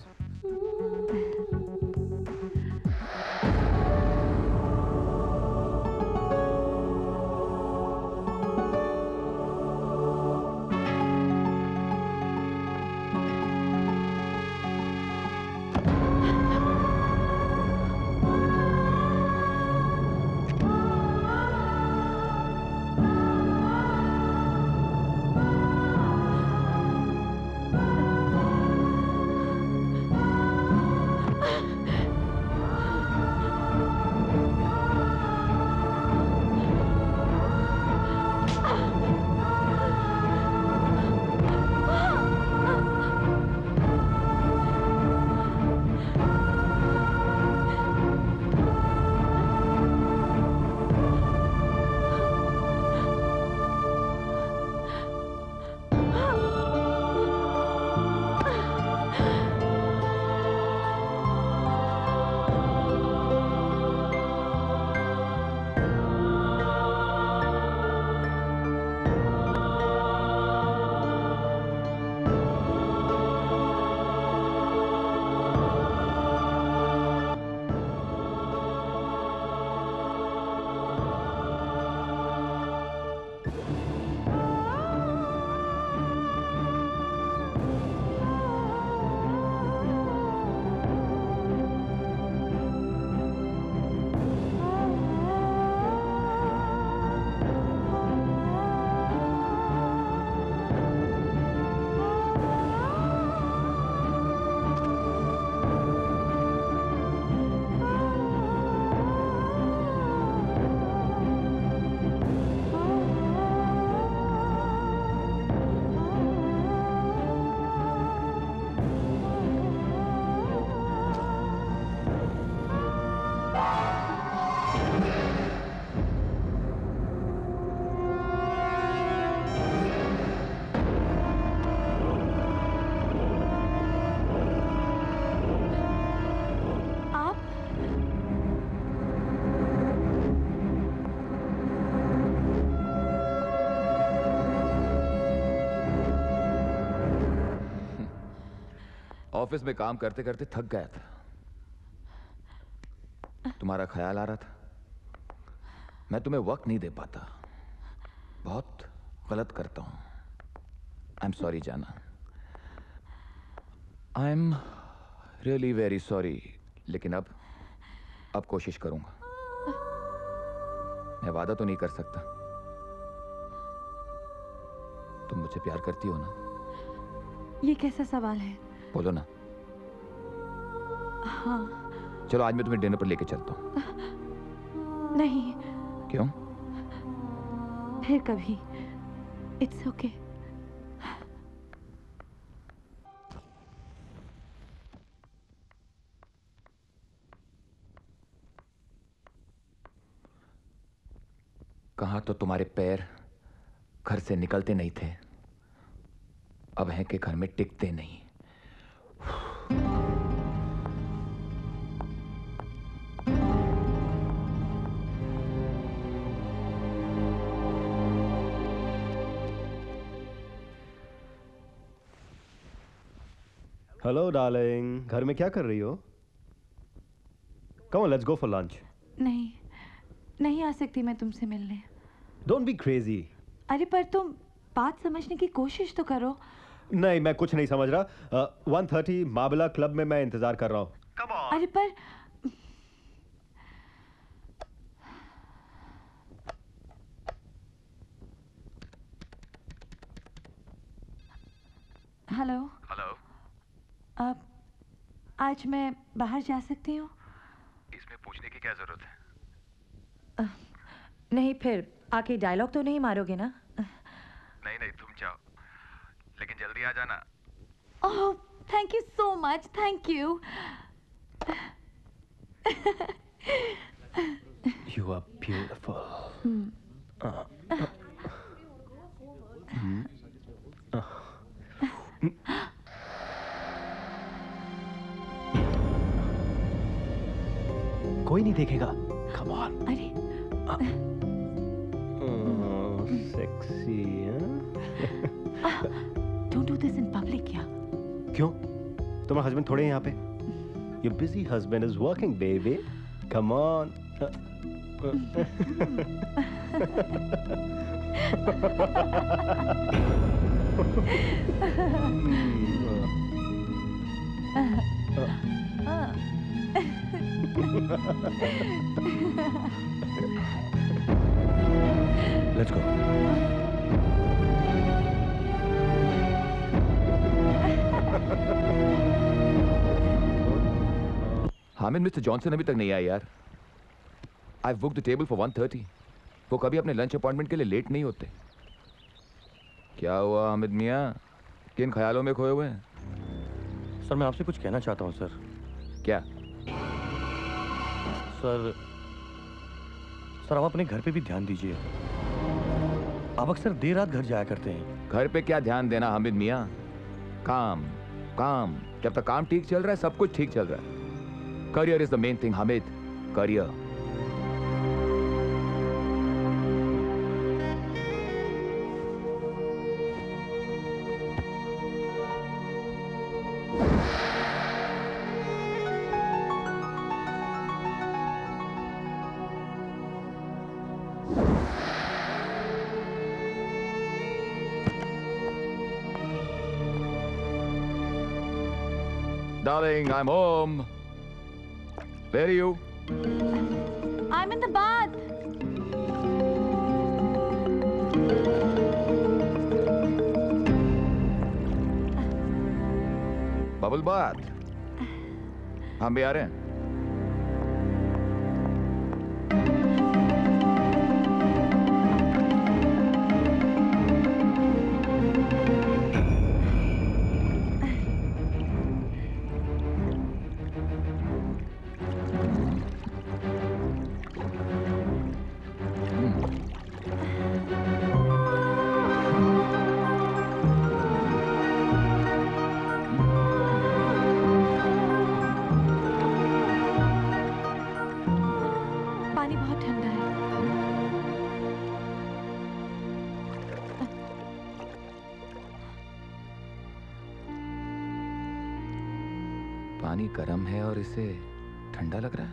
ऑफिस में काम करते करते थक गया था, तुम्हारा ख्याल आ रहा था। मैं तुम्हें वक्त नहीं दे पाता, बहुत गलत करता हूं। आई एम सॉरी जाना, I am really very sorry. लेकिन अब कोशिश करूंगा। मैं वादा तो नहीं कर सकता। तुम मुझे प्यार करती हो ना? ये कैसा सवाल है? बोलो ना। हाँ। चलो आज मैं तुम्हें डिनर पर लेके चलता हूँ। नहीं। क्यों? फिर कभी। It's okay. कहा तो तुम्हारे पैर घर से निकलते नहीं थे, अब हैं कि घर में टिकते नहीं। हेलो डार्लिंग, घर में क्या कर रही हो? Come on, let's go for lunch. नहीं आ सकती मैं तुमसे मिलने। Don't be crazy. अरे पर तुम बात समझने की कोशिश तो करो। नहीं, मैं कुछ नहीं समझ रहा। 1:30 माबला क्लब में मैं इंतजार कर रहा हूँ। Come on. अरे पर हेलो। अब आज मैं बाहर जा सकती हूँ? इसमें पूछने की क्या जरूरत है? नहीं, फिर आके डायलॉग तो नहीं मारोगे ना? नहीं, जाओ, लेकिन जल्दी आ जाना। Oh, thank you so much, thank you. You are beautiful. कोई नहीं देखेगा। Come on. अरे sexy don't do this in public क्या? क्यों? तुम्हारा हस्बैंड थोड़े हैं यहाँ पे? Your busy husband is working, baby. Come on. Let's go. Hamid, mister Johnson अभी तक नहीं आया यार। I've booked the table for 1:30. वो कभी अपने लंच अपॉइंटमेंट के लिए लेट नहीं होते। क्या हुआ हामिद मियाँ, किन ख्यालों में खोए हुए हैं? सर मैं आपसे कुछ कहना चाहता हूँ सर। क्या? सर आप अपने घर पे भी ध्यान दीजिए। आप अक्सर देर रात घर जाया करते हैं। घर पे क्या ध्यान देना हामिद मियाँ, काम काम। जब तक काम ठीक चल रहा है सब कुछ ठीक चल रहा है। Career is the main thing Hamid, career. Darling, I'm home. Where are you? I'm in the bath. Bubble बात। हम भी आ रहे हैं। पानी बहुत ठंडा है। पानी गर्म है और इसे ठंडा लग रहा है।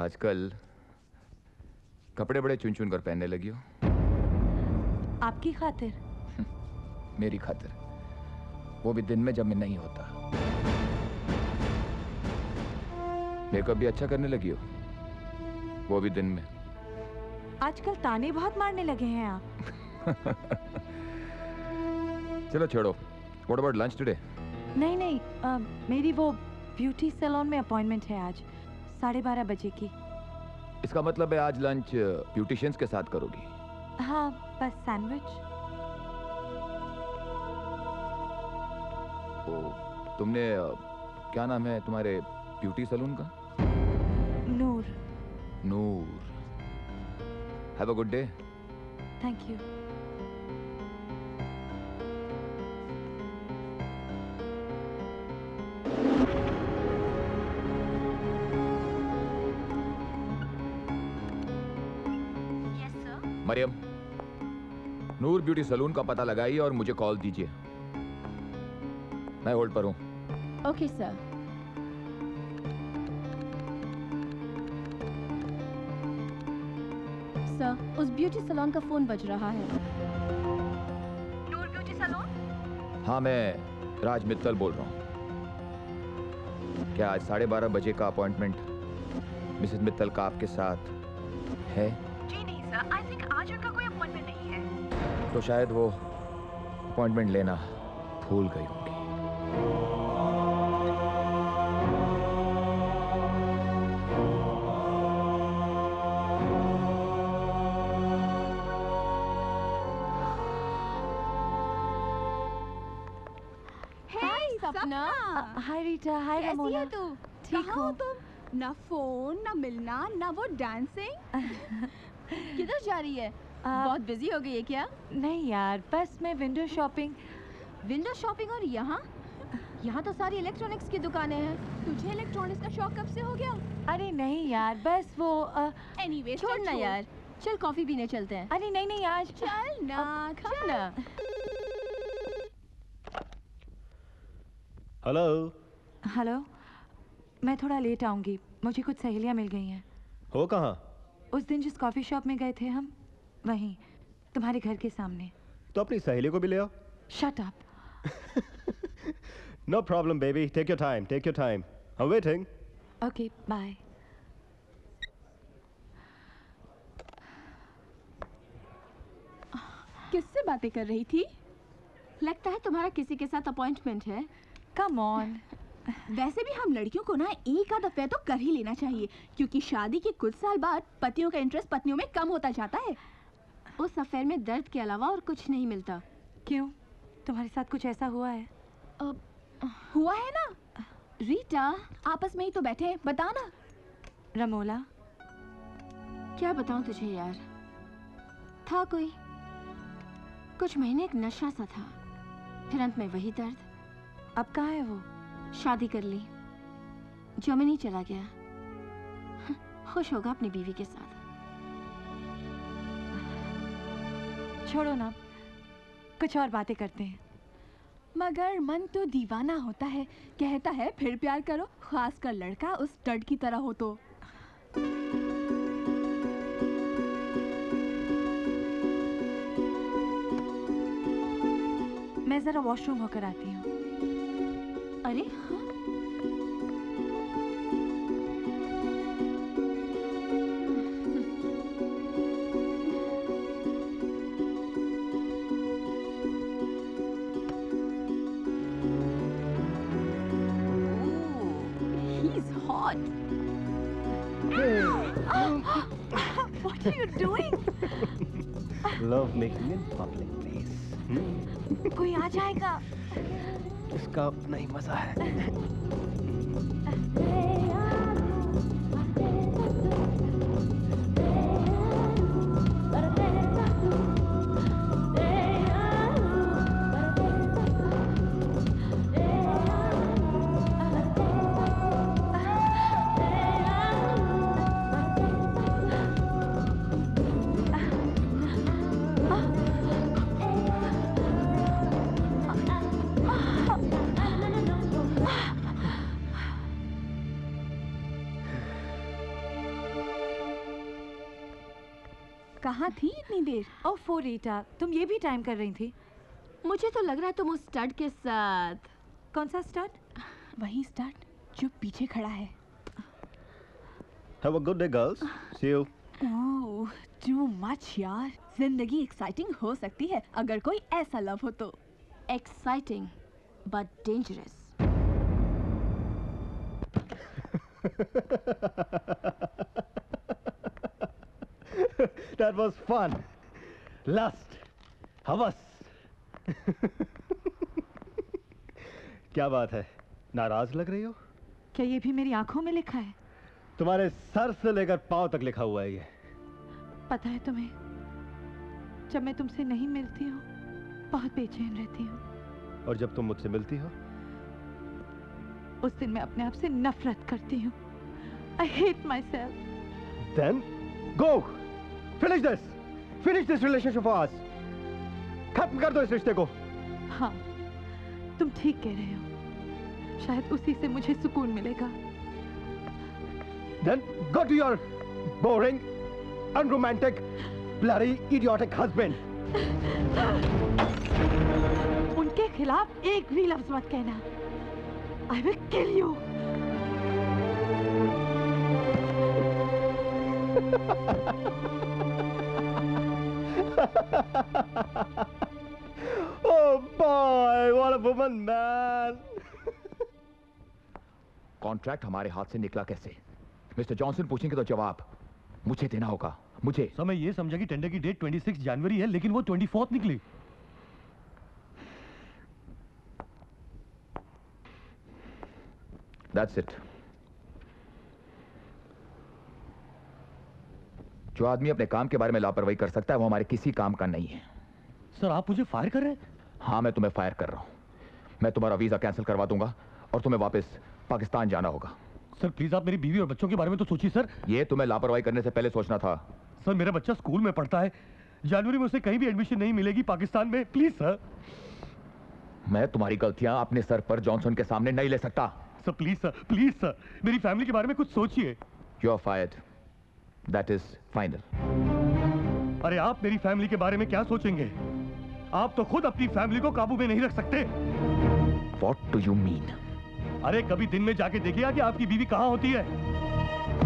आजकल कपड़े बड़े चुन चुन कर पहनने लगी हो। आपकी खातिर? मेरी खातिर, वो भी दिन में जब मैं नहीं होता। मेकअप भी अच्छा करने लगी हो, वो भी दिन में। आजकल ताने बहुत मारने लगे हैं आप। चलो छोड़ो। What about lunch today? नहीं, मेरी वो ब्यूटी सैलून में अपॉइंटमेंट है आज 12:30 बजे की। इसका मतलब है आज लंच ब्यूटिशियंस के साथ करोगी? हाँ, बस सैंडविच। ओ, तुमने क्या नाम है तुम्हारे ब्यूटी सैलून का? Noor. Noor. Have a good day. Thank you. Mariyam, Noor beauty salon का पता लगाइए और मुझे कॉल दीजिए। मैं होल्ड पर हूं। Okay sir. सर, उस ब्यूटी सैलून का फोन बज रहा है। नूर ब्यूटी सैलून? हाँ, मैं राज मित्तल बोल रहा हूँ। क्या आज 12:30 बजे का अपॉइंटमेंट मिसेस मित्तल का आपके साथ है? जी नहीं सर, आई थिंक आज उनका कोई तो शायद वो अपॉइंटमेंट लेना भूल गई होगी। सपना। हाय रीटा, हाय कैसी रमोला। है तू? ठीक कहाँ हो हो तुम? ना फोन, ना मिलना, ना वो डांसिंग। किधर जा रही है? बहुत बिजी हो गई है क्या? नहीं यार, बस मैं विंडो शॉपिंग। Window shopping? और यहाँ? यहाँ तो सारी इलेक्ट्रॉनिक्स की दुकानें हैं। तुझे इलेक्ट्रॉनिक्स का शौक कब से हो गया? अरे नहीं यार, बस वो एनीवे छोड़ ना यार, चल कॉफी पीने चलते हैं। अरे नहीं नहीं आज चल ना, चल ना। हेलो। हेलो, मैं थोड़ा लेट आऊंगी, मुझे कुछ सहेलियां मिल गई हैं। हो कहाँ? उस दिन जिस कॉफी शॉप में गए थे हम, वहीं तुम्हारे घर के सामने। तो अपनी सहेली को भी ले आओ। Shut up. No problem baby, take your time, take your time, I am waiting. Okay bye. किससे बातें कर रही थी? लगता है तुम्हारा किसी के साथ अपॉइंटमेंट है। Come on. वैसे भी हम लड़कियों को ना एक आध अफेयर तो कर ही लेना चाहिए, क्योंकि शादी के कुछ साल बाद पतियों का इंटरेस्ट पत्नियों में कम होता जाता है। उस अफेयर में दर्द के अलावा और कुछ नहीं मिलता। क्यों, तुम्हारे साथ कुछ ऐसा हुआ है? हुआ है ना। रीटा, आपस में ही तो बैठे हैं, बता ना। रमोला, क्या बताऊं तुझे यार, था कोई कुछ महीने एक नशा सा था, फिर अंत में वही दर्द। अब कहाँ है वो? शादी कर ली, जर्मनी चला गया। खुश होगा अपनी बीवी के साथ। छोड़ो ना, कुछ और बातें करते हैं। मगर मन तो दीवाना होता है, कहता है फिर प्यार करो, खासकर लड़का उस स्टड की तरह हो तो। मैं जरा वॉशरूम होकर आती हूँ। अरे हाँ? What are you doing? Love making in public place. कोई आ जाएगा। इसका अपना ही मजा है। कहाँ थी इतनी देर? ओह रीटा, तुम ये भी टाइम कर रही थी? मुझे तो लग रहा है तुम उस स्टड के साथ। कौन सा स्टड? वही स्टड जो पीछे खड़ा है। Have a good day, girls. See you. Oh, too much यार। जिंदगी एक्साइटिंग हो सकती है अगर कोई ऐसा लव हो तो। Exciting but dangerous. That was fun. Lust. हवस. क्या बात है, नाराज लग रही हो? क्या ये भी मेरी आंखों में लिखा है? तुम्हारे सर से लेकर पांव तक लिखा हुआ है ये। पता है तुम्हें, जब मैं तुमसे नहीं मिलती हूँ बहुत बेचैन रहती हूँ, और जब तुम मुझसे मिलती हो उस दिन मैं अपने आप से नफरत करती हूँ। I hate myself. Then go. Finish this. Finish this relationship for us. खत्म कर दो इस रिश्ते को। हाँ, तुम ठीक कह रहे हो। शायद उसी से मुझे सुकून मिलेगा। Then go to your boring, unromantic, bloody, idiotic husband. उनके खिलाफ एक भी लफ्ज मत कहना। I will kill you. Oh boy, what a woman, man. Contract हमारे हाथ से निकला कैसे? मिस्टर जॉनसन पूछेंगे तो जवाब मुझे देना होगा, मुझे। सर मैं ये समझा कि टेंडर की डेट 26 जनवरी है, लेकिन वो 24 निकली। That's it. जो आदमी अपने काम के बारे में लापरवाही कर सकता है वो हमारे किसी काम का नहीं है। सर आप मुझे फायर कर रहे हैं? हाँ, मैं तुम्हें फायर कर रहा हूं। मैं तुम्हारा वीजा कैंसिल करवा दूंगा और तुम्हें वापस पाकिस्तान जाना होगा। सर प्लीज आप मेरी बीवी और बच्चों के बारे में तो सोचिए सर। ये तुम्हें लापरवाही करने से पहले सोचना था। सर मेरा बच्चा स्कूल में पढ़ता है, जनवरी में उसे कहीं भी एडमिशन नहीं मिलेगी पाकिस्तान में, प्लीज सर। मैं तुम्हारी गलतियां अपने सर पर जॉनसन के सामने नहीं ले सकता। सर प्लीज सर, मेरी फैमिली के बारे में कुछ सोचिए। You are fired, that is final. अरे आप मेरी फैमिली के बारे में क्या सोचेंगे? आप तो खुद अपनी फैमिली को काबू में नहीं रख सकते। What do you mean? अरे कभी दिन में जाके देखिएगा कि आपकी बीवी कहाँ होती है।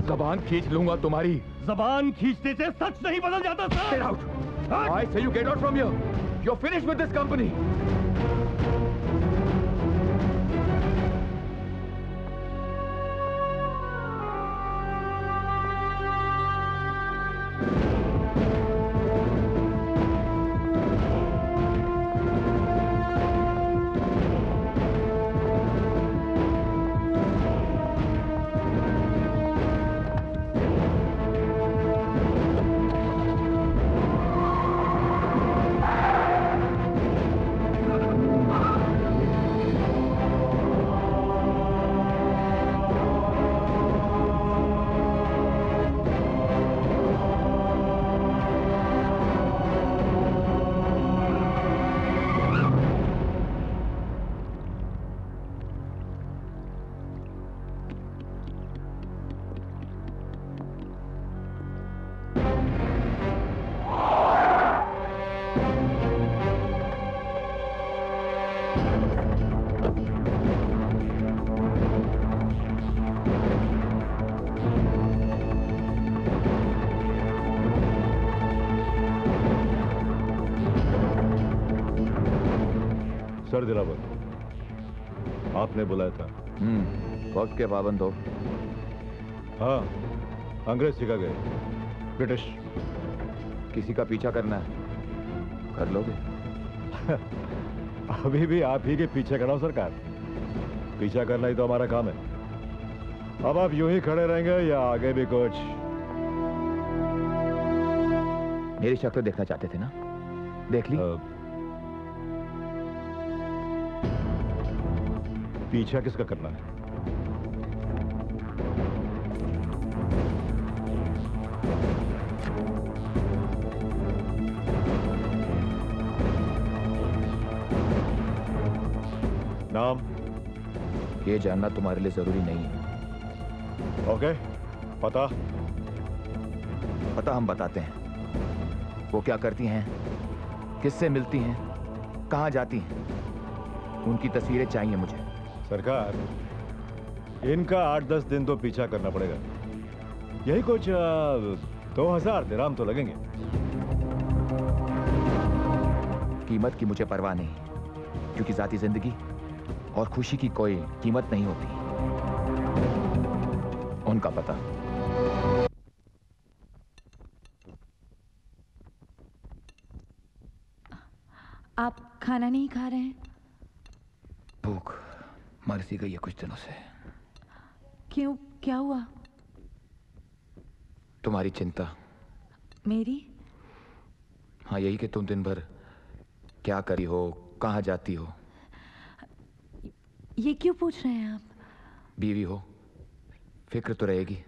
जबान खींच लूंगा तुम्हारी। जबान खींचने से सच नहीं बदल जाता sir. Get out! I say you get out from here. You're finished with this company. Sir Dilawar, आपने बुलाया था। वक्त के पाबंद हो। हाँ, अंग्रेज सिखा गए, ब्रिटिश। किसी का पीछा करना है, कर लोगे? अभी भी आप ही के पीछे खड़ा हूं सरकार। पीछा करना ही तो हमारा काम है। अब आप यूं ही खड़े रहेंगे या आगे भी कुछ? मेरी शक्ल देखना चाहते थे ना, देख ली। पीछा किसका करना है? नाम? ये जानना तुम्हारे लिए जरूरी नहीं है। ओके, पता? पता हम बताते हैं। वो क्या करती हैं, किससे मिलती हैं, कहां जाती हैं, उनकी तस्वीरें चाहिए मुझे। सरकार, इनका 8-10 दिन तो पीछा करना पड़ेगा। यही कुछ 2000 दिरहम तो लगेंगे। कीमत की मुझे परवाह नहीं, क्योंकि जाती जिंदगी और खुशी की कोई कीमत नहीं होती। उनका पता। आप खाना नहीं खा रहे हैं? भूख मर सी गई है कुछ दिनों से। क्यों, क्या हुआ? तुम्हारी चिंता। मेरी? हाँ, यही कि तुम दिन भर क्या करी हो, कहाँ जाती हो। ये क्यों पूछ रहे हैं आप? बीवी हो, फिक्र तो रहेगी।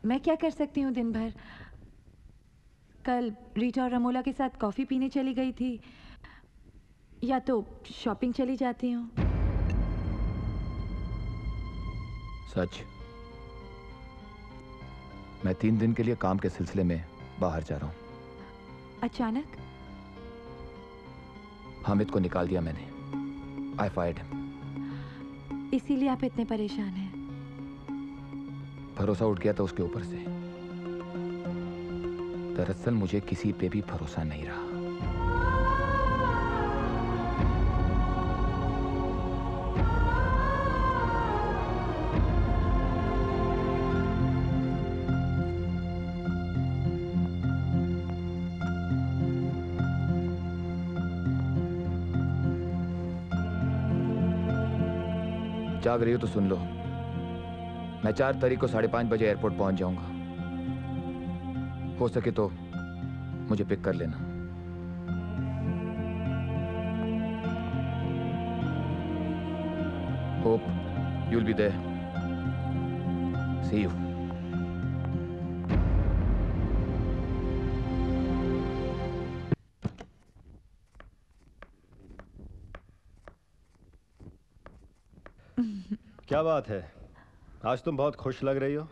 मैं क्या कर सकती हूँ दिन भर? कल रीटा और रमोला के साथ कॉफी पीने चली गई थी, या तो शॉपिंग चली जाती हूँ। सच, मैं 3 दिन के लिए काम के सिलसिले में बाहर जा रहा हूँ। अचानक? हामिद को निकाल दिया मैंने। आई फायर्ड हिम। इसीलिए आप इतने परेशान हैं? भरोसा उठ गया था उसके ऊपर से। दरअसल मुझे किसी पे भी भरोसा नहीं रहा। जाग रही हो तो सुन लो, मैं 4 तारीख को 5:30 बजे एयरपोर्ट पहुंच जाऊंगा। हो सके तो मुझे पिक कर लेना। Hope you'll be there. See you. क्या बात है, आज तुम बहुत खुश लग रही हो।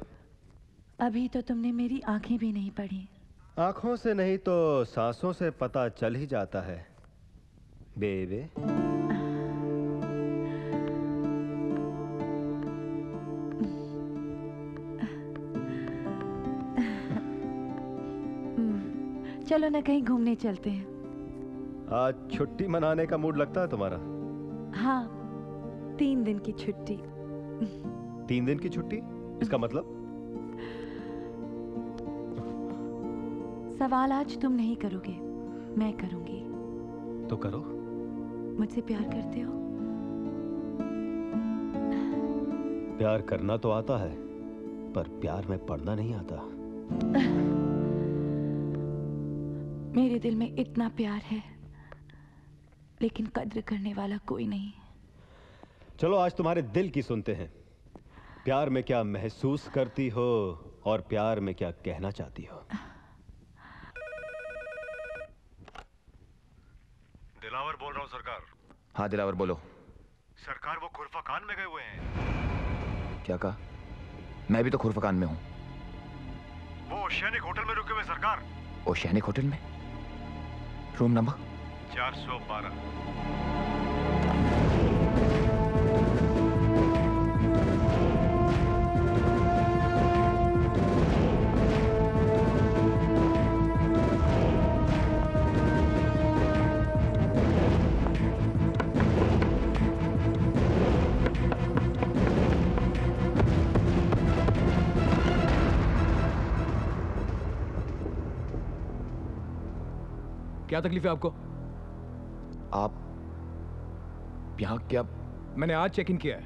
अभी तो तुमने मेरी आंखें भी नहीं पढ़ी। आंखों से नहीं तो सांसों से पता चल ही जाता है बेबे। चलो ना कहीं घूमने चलते हैं। आज छुट्टी मनाने का मूड लगता है तुम्हारा। हाँ, 3 दिन की छुट्टी। 3 दिन की छुट्टी, इसका मतलब? सवाल आज तुम नहीं करोगे, मैं करूंगी। तो करो। मुझसे प्यार करते हो? प्यार करना तो आता है, पर प्यार में पड़ना नहीं आता। मेरे दिल में इतना प्यार है, लेकिन कद्र करने वाला कोई नहीं। चलो आज तुम्हारे दिल की सुनते हैं। प्यार में क्या महसूस करती हो और प्यार में क्या कहना चाहती हो। दिलावर बोल रहा हूँ सरकार। हाँ दिलावर बोलो। सरकार वो खुरफाकान में गए हुए हैं। क्या कहा? मैं भी तो खुरफाकान में हूँ। वो ओशियानिक होटल में रुके हुए सरकार। ओशियानिक होटल में? Room number 412। क्या तकलीफ है आपको? आप यहाँ क्या? मैंने आज चेक इन किया है।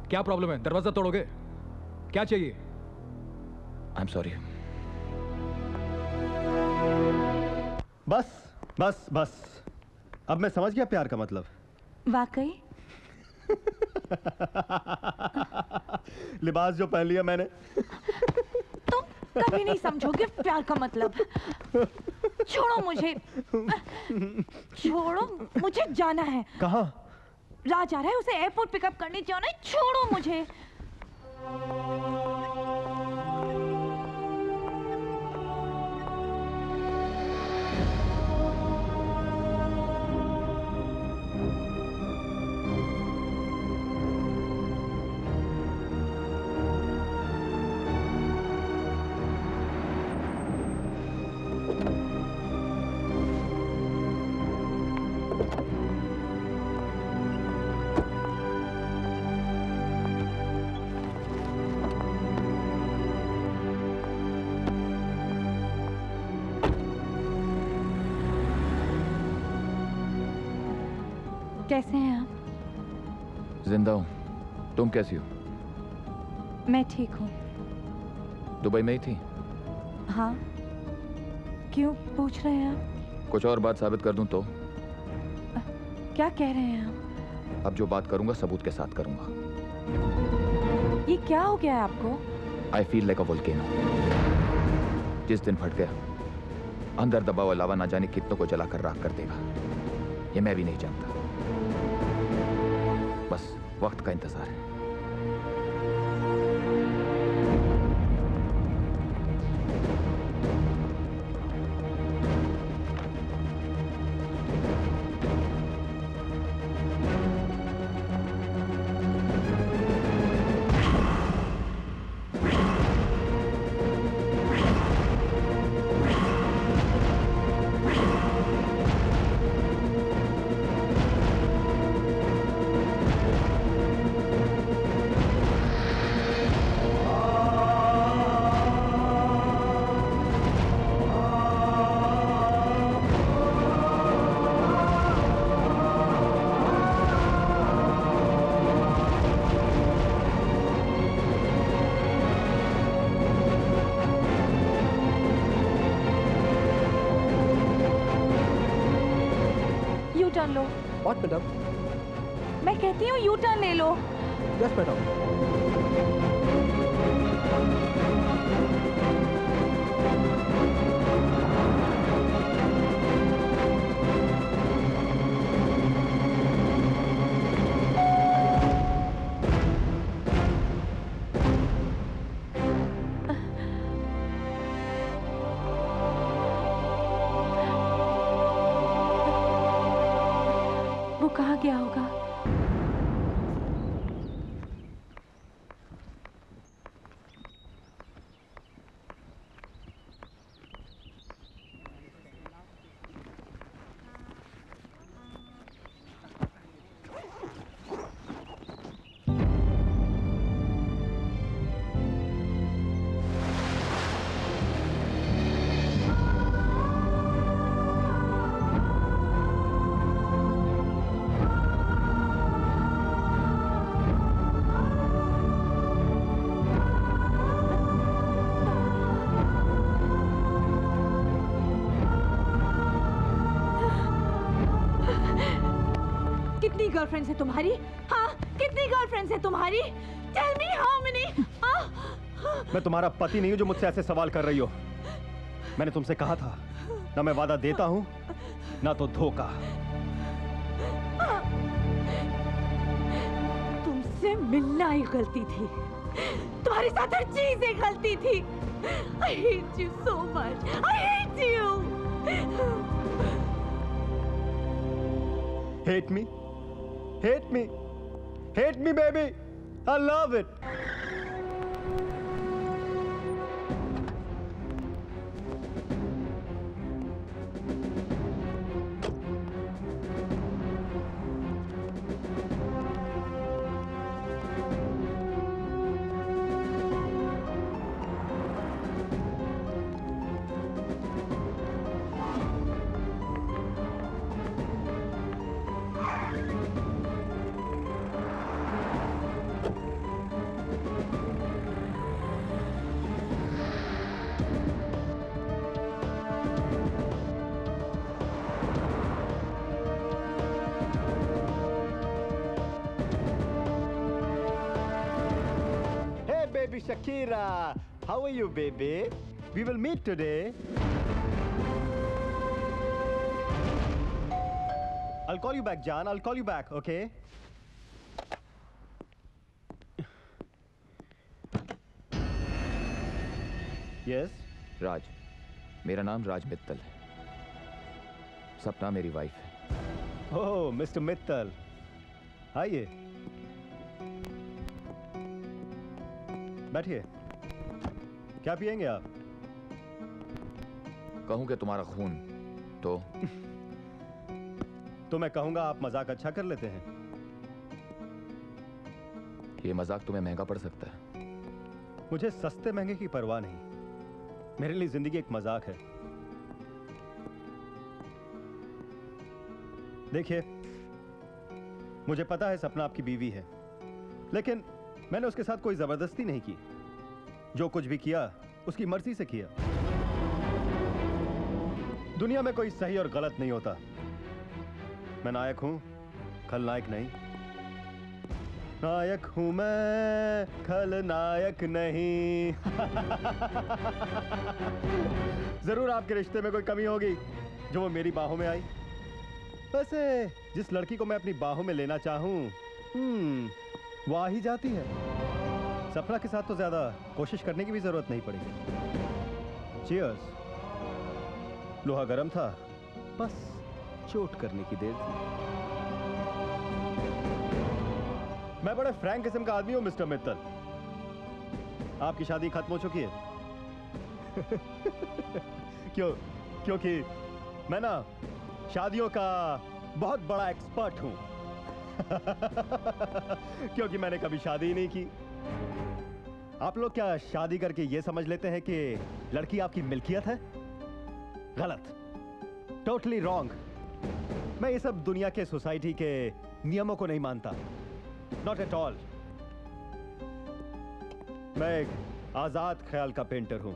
क्या प्रॉब्लम है? दरवाजा तोड़ोगे? क्या चाहिए? आई एम सॉरी। बस बस बस, अब मैं समझ गया प्यार का मतलब। वाकई? लिबास जो पहन लिया मैंने। तुम कभी नहीं समझोगे प्यार का मतलब। छोड़ो मुझे, छोड़ो मुझे, जाना है। कहाँ? राज आ रहा है, उसे एयरपोर्ट पिकअप करने जाना है। छोड़ो मुझे। कैसे हैं आप? जिंदा हूँ। तुम कैसी हो? मैं ठीक हूँ। दुबई में ही थी? हाँ, क्यों पूछ रहे हैं आप? कुछ और बात साबित कर दूं तो? क्या कह रहे हैं आप? अब जो बात करूंगा सबूत के साथ करूंगा। ये क्या हो गया है आपको? I feel like a volcano. जिस दिन फट गया, अंदर दबा हुआ लावा ना जाने कितनों को जलाकर राख कर देगा, ये मैं भी नहीं जानता। बस वक्त का इंतजार है। Turn low. What madam? मैं कहती हूँ यू टर्न ले लो। Yes madam. वो कहाँ गया होगा? कितनी गर्लफ्रेंड्स है तुम्हारी? हाँ, कितनी गर्लफ्रेंड्स है तुम्हारी? Tell me how many? मैं तुम्हारा पति नहीं हूं जो मुझसे ऐसे सवाल कर रही हो। मैंने तुमसे कहा था ना मैं वादा देता हूं ना तो धोखा। तुमसे मिलना ही गलती थी। तुम्हारे साथ हर चीज एक गलती थी। I hate you so much. I hate you. Hate me? Hate me? Hate me, baby. I love it. Baby Shakira, how are you, baby? We will meet today. I'll call you back, John. I'll call you back, okay? Yes? राज, मेरा नाम राज मित्तल है। सपना मेरी wife है। Oh, Mr. Mittal. आइए। बैठिए। क्या पिएंगे आप? कहूं कि तुम्हारा खून तो तो मैं कहूंगा आप मजाक अच्छा कर लेते हैं। ये मजाक तुम्हें महंगा पड़ सकता है। मुझे सस्ते महंगे की परवाह नहीं। मेरे लिए जिंदगी एक मजाक है। देखिए, मुझे पता है सपना आपकी बीवी है, लेकिन मैंने उसके साथ कोई जबरदस्ती नहीं की। जो कुछ भी किया उसकी मर्जी से किया। दुनिया में कोई सही और गलत नहीं होता। मैं नायक हूं, खलनायक नहीं। नायक हूं मैं, खलनायक नहीं। जरूर आपके रिश्ते में कोई कमी होगी जो वो मेरी बाहों में आई। वैसे जिस लड़की को मैं अपनी बाहों में लेना चाहूं, वो आ ही जाती है। सपना के साथ तो ज्यादा कोशिश करने की भी जरूरत नहीं पड़ेगी। चीयर्स। लोहा गर्म था, बस चोट करने की देर थी। मैं बड़े फ्रैंक किस्म का आदमी हूं मिस्टर मित्तल। आपकी शादी खत्म हो चुकी है। क्योंकि मैं ना शादियों का बहुत बड़ा एक्सपर्ट हूं। क्योंकि मैंने कभी शादी ही नहीं की। आप लोग क्या शादी करके ये समझ लेते हैं कि लड़की आपकी मिल्कियत है? गलत, टोटली रॉन्ग। मैं ये सब दुनिया के सोसाइटी के नियमों को नहीं मानता, नॉट एट ऑल। मैं एक आजाद ख्याल का पेंटर हूं।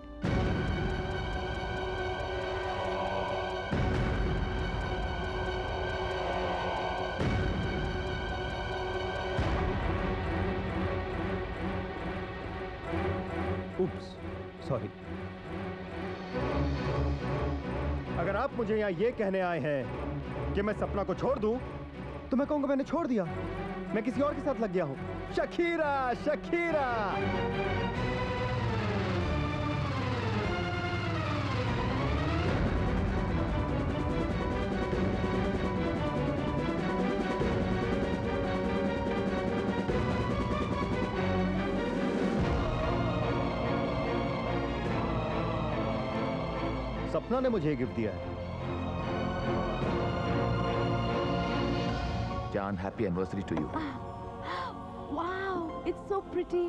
उप्स, सॉरी। अगर आप मुझे यहाँ ये कहने आए हैं कि मैं सपना को छोड़ दूं, तो मैं कहूंगा मैंने छोड़ दिया, मैं किसी और के साथ लग गया हूं। शकीरा, शकीरा। सपना ने मुझे गिफ्ट दिया है। जान, happy anniversary to you. Wow, it's so pretty.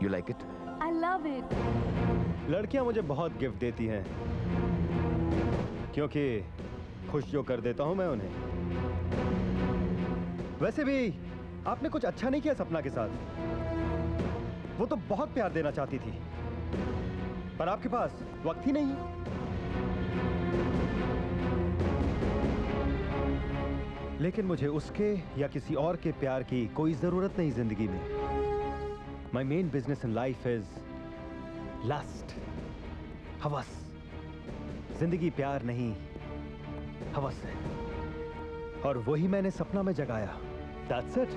You like it? I love it. लड़कियां मुझे बहुत गिफ्ट देती हैं, क्योंकि खुश जो कर देता हूं मैं उन्हें। वैसे भी आपने कुछ अच्छा नहीं किया सपना के साथ। वो तो बहुत प्यार देना चाहती थी, पर आपके पास वक्त ही नहीं। लेकिन मुझे उसके या किसी और के प्यार की कोई जरूरत नहीं जिंदगी में। My main business in life is lust, हवस। जिंदगी प्यार नहीं, हवस है, और वही मैंने सपना में जगाया। That's it.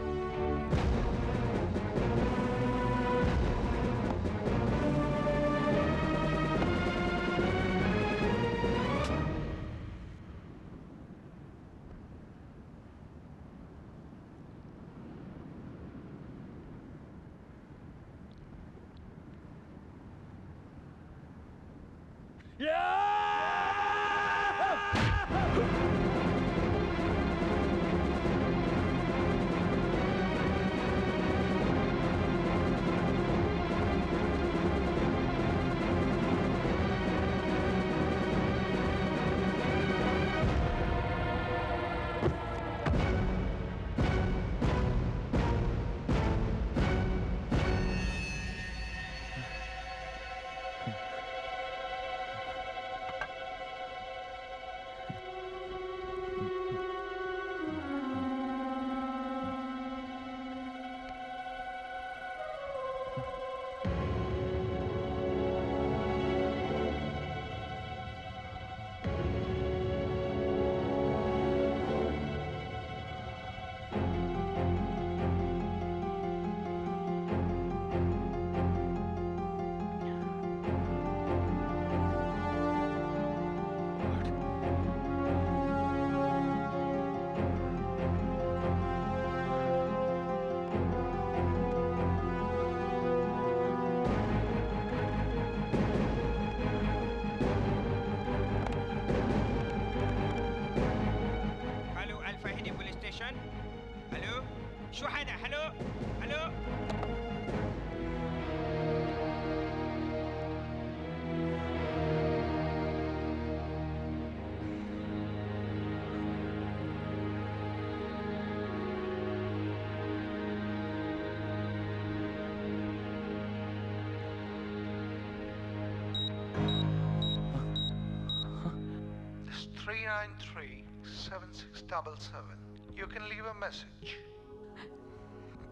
It's 393-7677. You can leave a message.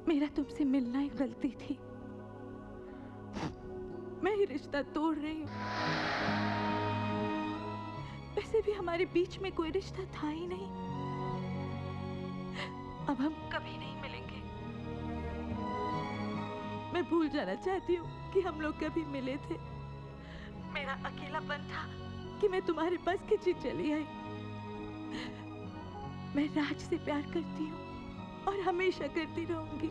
मेरा तुमसे मिलना ही गलती थी। मैं ही रिश्ता तोड़ रही हूँ। वैसे भी हमारे बीच में कोई रिश्ता था ही नहीं। अब हम कभी नहीं मिलेंगे। मैं भूल जाना चाहती हूँ कि हम लोग कभी मिले थे। मेरा अकेलापन था कि मैं तुम्हारे पास खिंची चली आई। मैं राज से प्यार करती हूँ और हमेशा करती रहूंगी।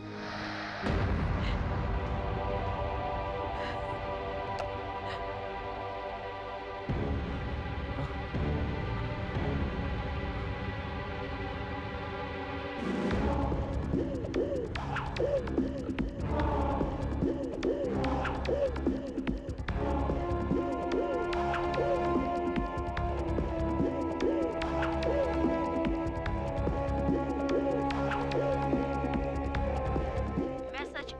Message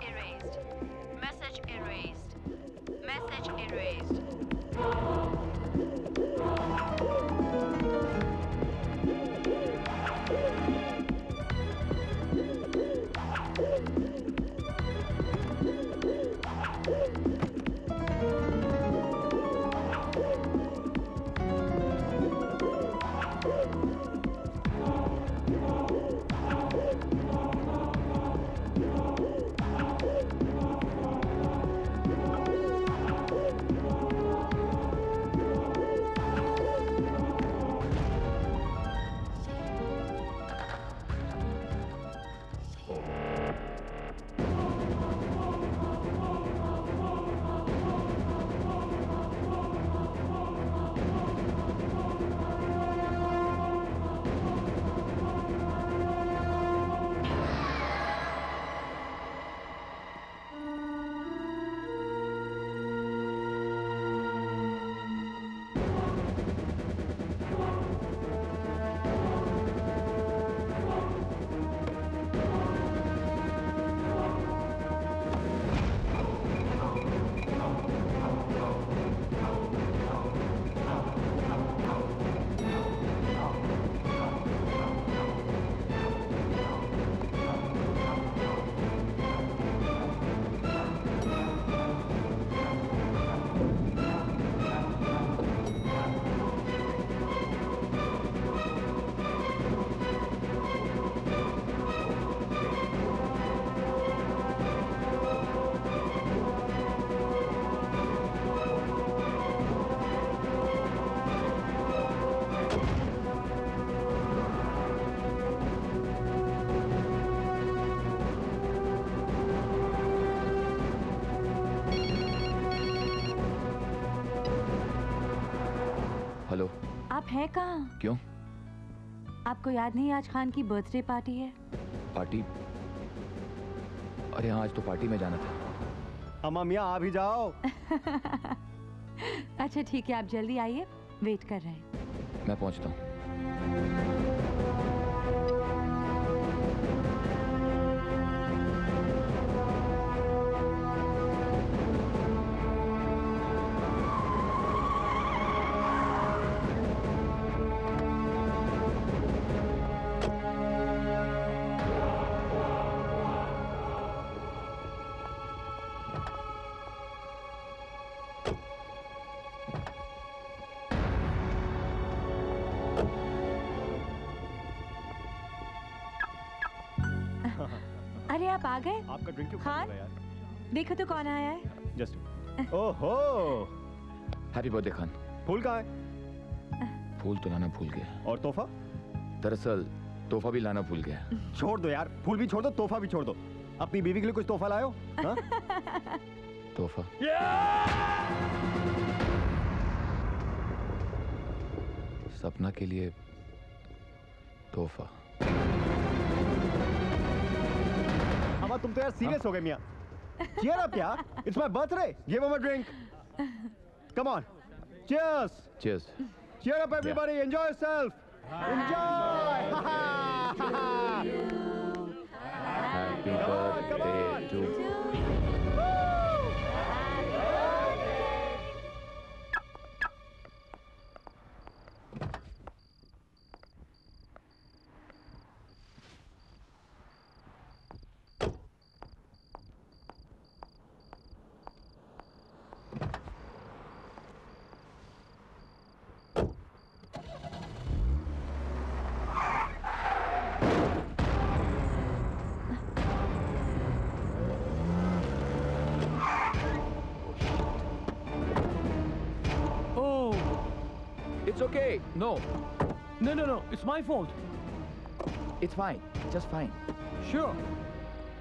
आप हैं कहाँ? क्यों? आपको याद नहीं आज खान की बर्थडे पार्टी है? पार्टी? अरे हाँ, आज तो पार्टी में जाना था। अम्मा मियाँ आ भी जाओ। अच्छा ठीक है, आप जल्दी आइए, वेट कर रहे हैं। मैं पहुंचता हूँ। अरे आप आ गए? आपका ड्रिंक क्यों खान, यार? देखो तो कौन आया है। जस्ट ओहो, हैप्पी बर्थडे खान। फूल कहाँ है? फूल तो लाना भूल गया। और तोहफा? दरअसल तोहफा भी लाना भूल गया। छोड़ दो यार, फूल भी छोड़ दो, तोहफा भी छोड़ दो। अपनी बीवी के लिए कुछ तोहफा लायो? हाँ? तोहफा? सपना के लिए तोहफा। अम्मा तुम तो यार सीरियस हो गए मियाँ। Cheer up यार, it's my birthday. Give him a drink. Come on. Cheers. Cheers. Cheer up everybody. Yeah. Enjoy yourself. Enjoy. Happy birthday to It's okay. No. No. It's my fault. It's fine. Just fine. Sure.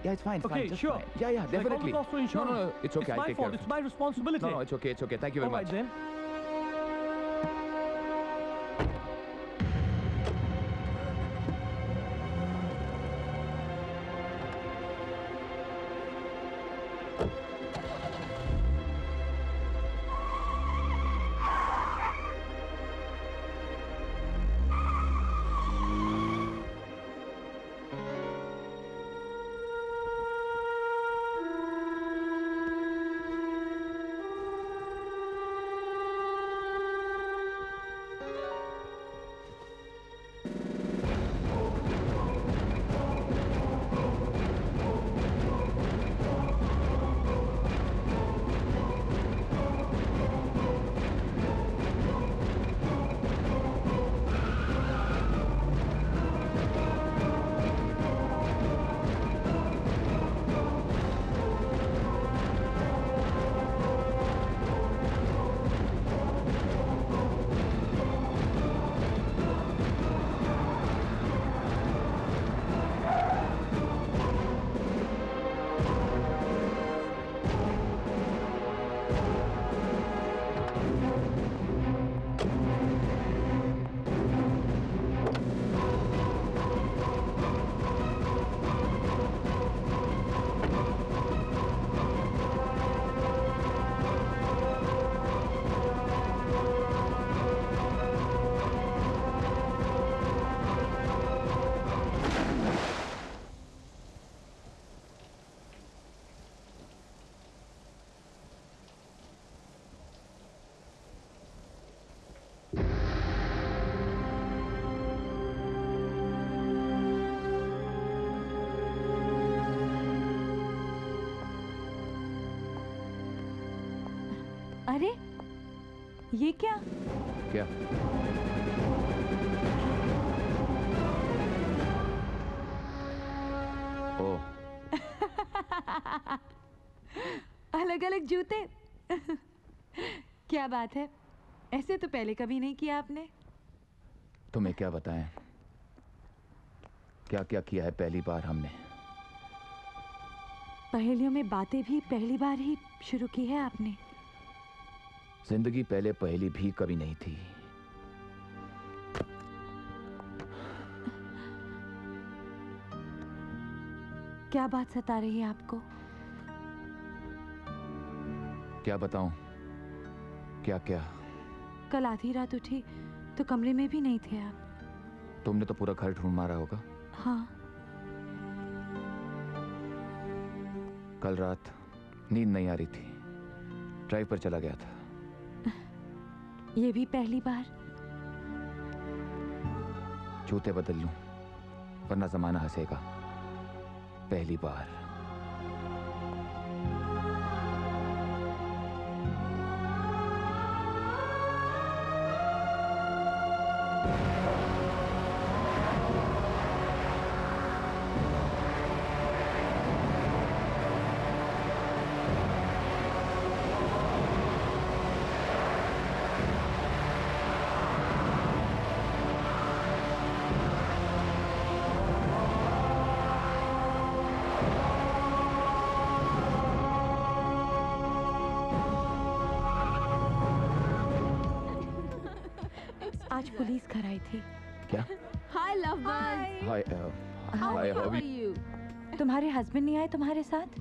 Yeah, it's fine. It's Okay, fine. Just sure. fine. Yeah, definitely. Like all the cost for No, insurance. it's okay. It's I'll my take fault. care of It's my responsibility. No, it's okay. It's okay. Thank you very All much. right then. अरे ये क्या? क्या? ओ अलग अलग जूते। क्या बात है, ऐसे तो पहले कभी नहीं किया आपने। तुम्हें क्या बताएं, क्या क्या किया है पहली बार हमने। पहेलियों में बातें भी पहली बार ही शुरू की है आपने। जिंदगी पहले पहेली भी कभी नहीं थी। क्या बात सता रही है आपको? क्या बताऊं? क्या क्या? कल आधी रात उठी तो कमरे में भी नहीं थे आप। तुमने तो पूरा घर ढूंढ मारा होगा। हाँ। कल रात नींद नहीं आ रही थी, ड्राइव पर चला गया था। ये भी पहली बार? जूते बदल लूं वरना जमाना हंसेगा। पहली बार। आज पुलिस घर आई थी। क्या? Hi lovebirds. Hi hi how are you? तुम्हारे हस्बैंड नहीं आए तुम्हारे साथ?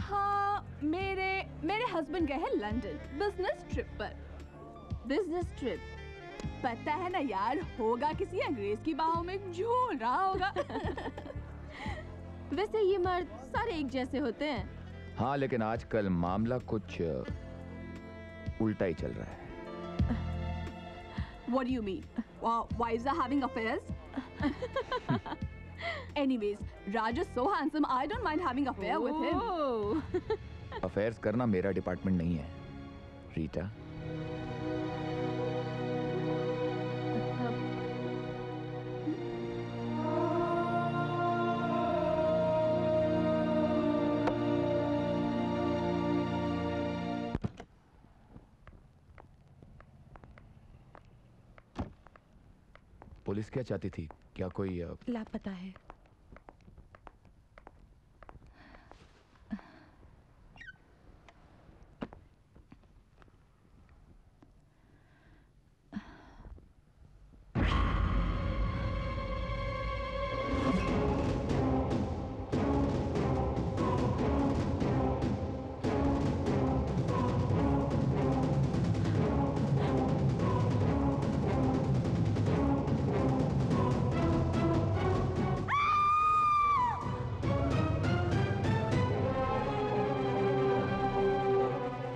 हाँ, मेरे हस्बैंड गए हैं लंदन बिजनेस ट्रिप पर। बिजनेस ट्रिप, पता है ना यार, होगा किसी अंग्रेज की बाहों में झूल रहा होगा। वैसे ये मर्द सारे एक जैसे होते हैं। हाँ, लेकिन आजकल मामला कुछ उल्टा ही चल रहा है। What do you mean? Wives are having affairs? Anyways, Raj is so handsome. I don't mind having affair with him. Affairs करना मेरा डिपार्टमेंट नहीं है, रीटा। पुलिस क्या चाहती थी? क्या कोई लापता है।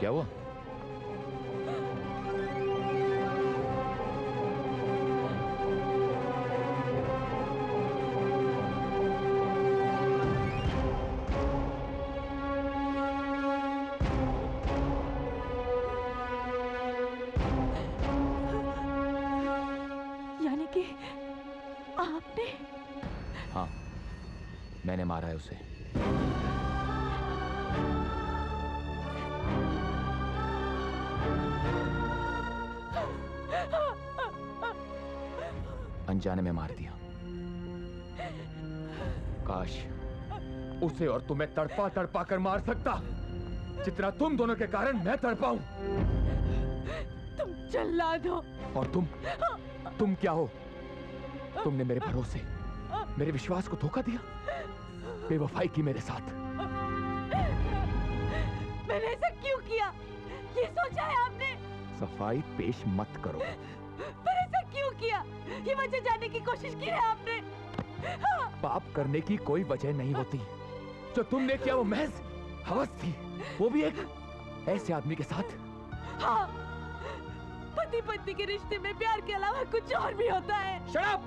क्या हुआ? यानी कि आपने? हाँ, मैंने मारा है उसे। अनजाने में मार दिया। काश उसे और तुम्हें तड़पा तड़पा कर मार सकता, जितना तुम दोनों के कारण मैं तड़पाऊं। तुम जल्लाद हो। और तुम क्या हो? तुमने मेरे भरोसे, मेरे विश्वास को धोखा दिया, बेवफाई की मेरे साथ। मैंने ऐसा क्यों किया? ये सोचा है आपने? सफाई पेश मत करो। पर ऐसा क्यों किया? ये वजह जानने की कोशिश की है आपने? पाप करने की कोई वजह नहीं होती। जो तुमने किया वो महज हवस थी, वो भी एक ऐसे आदमी के साथ। हाँ, पति पत्नी के रिश्ते में प्यार के अलावा कुछ और भी होता है। Shut up!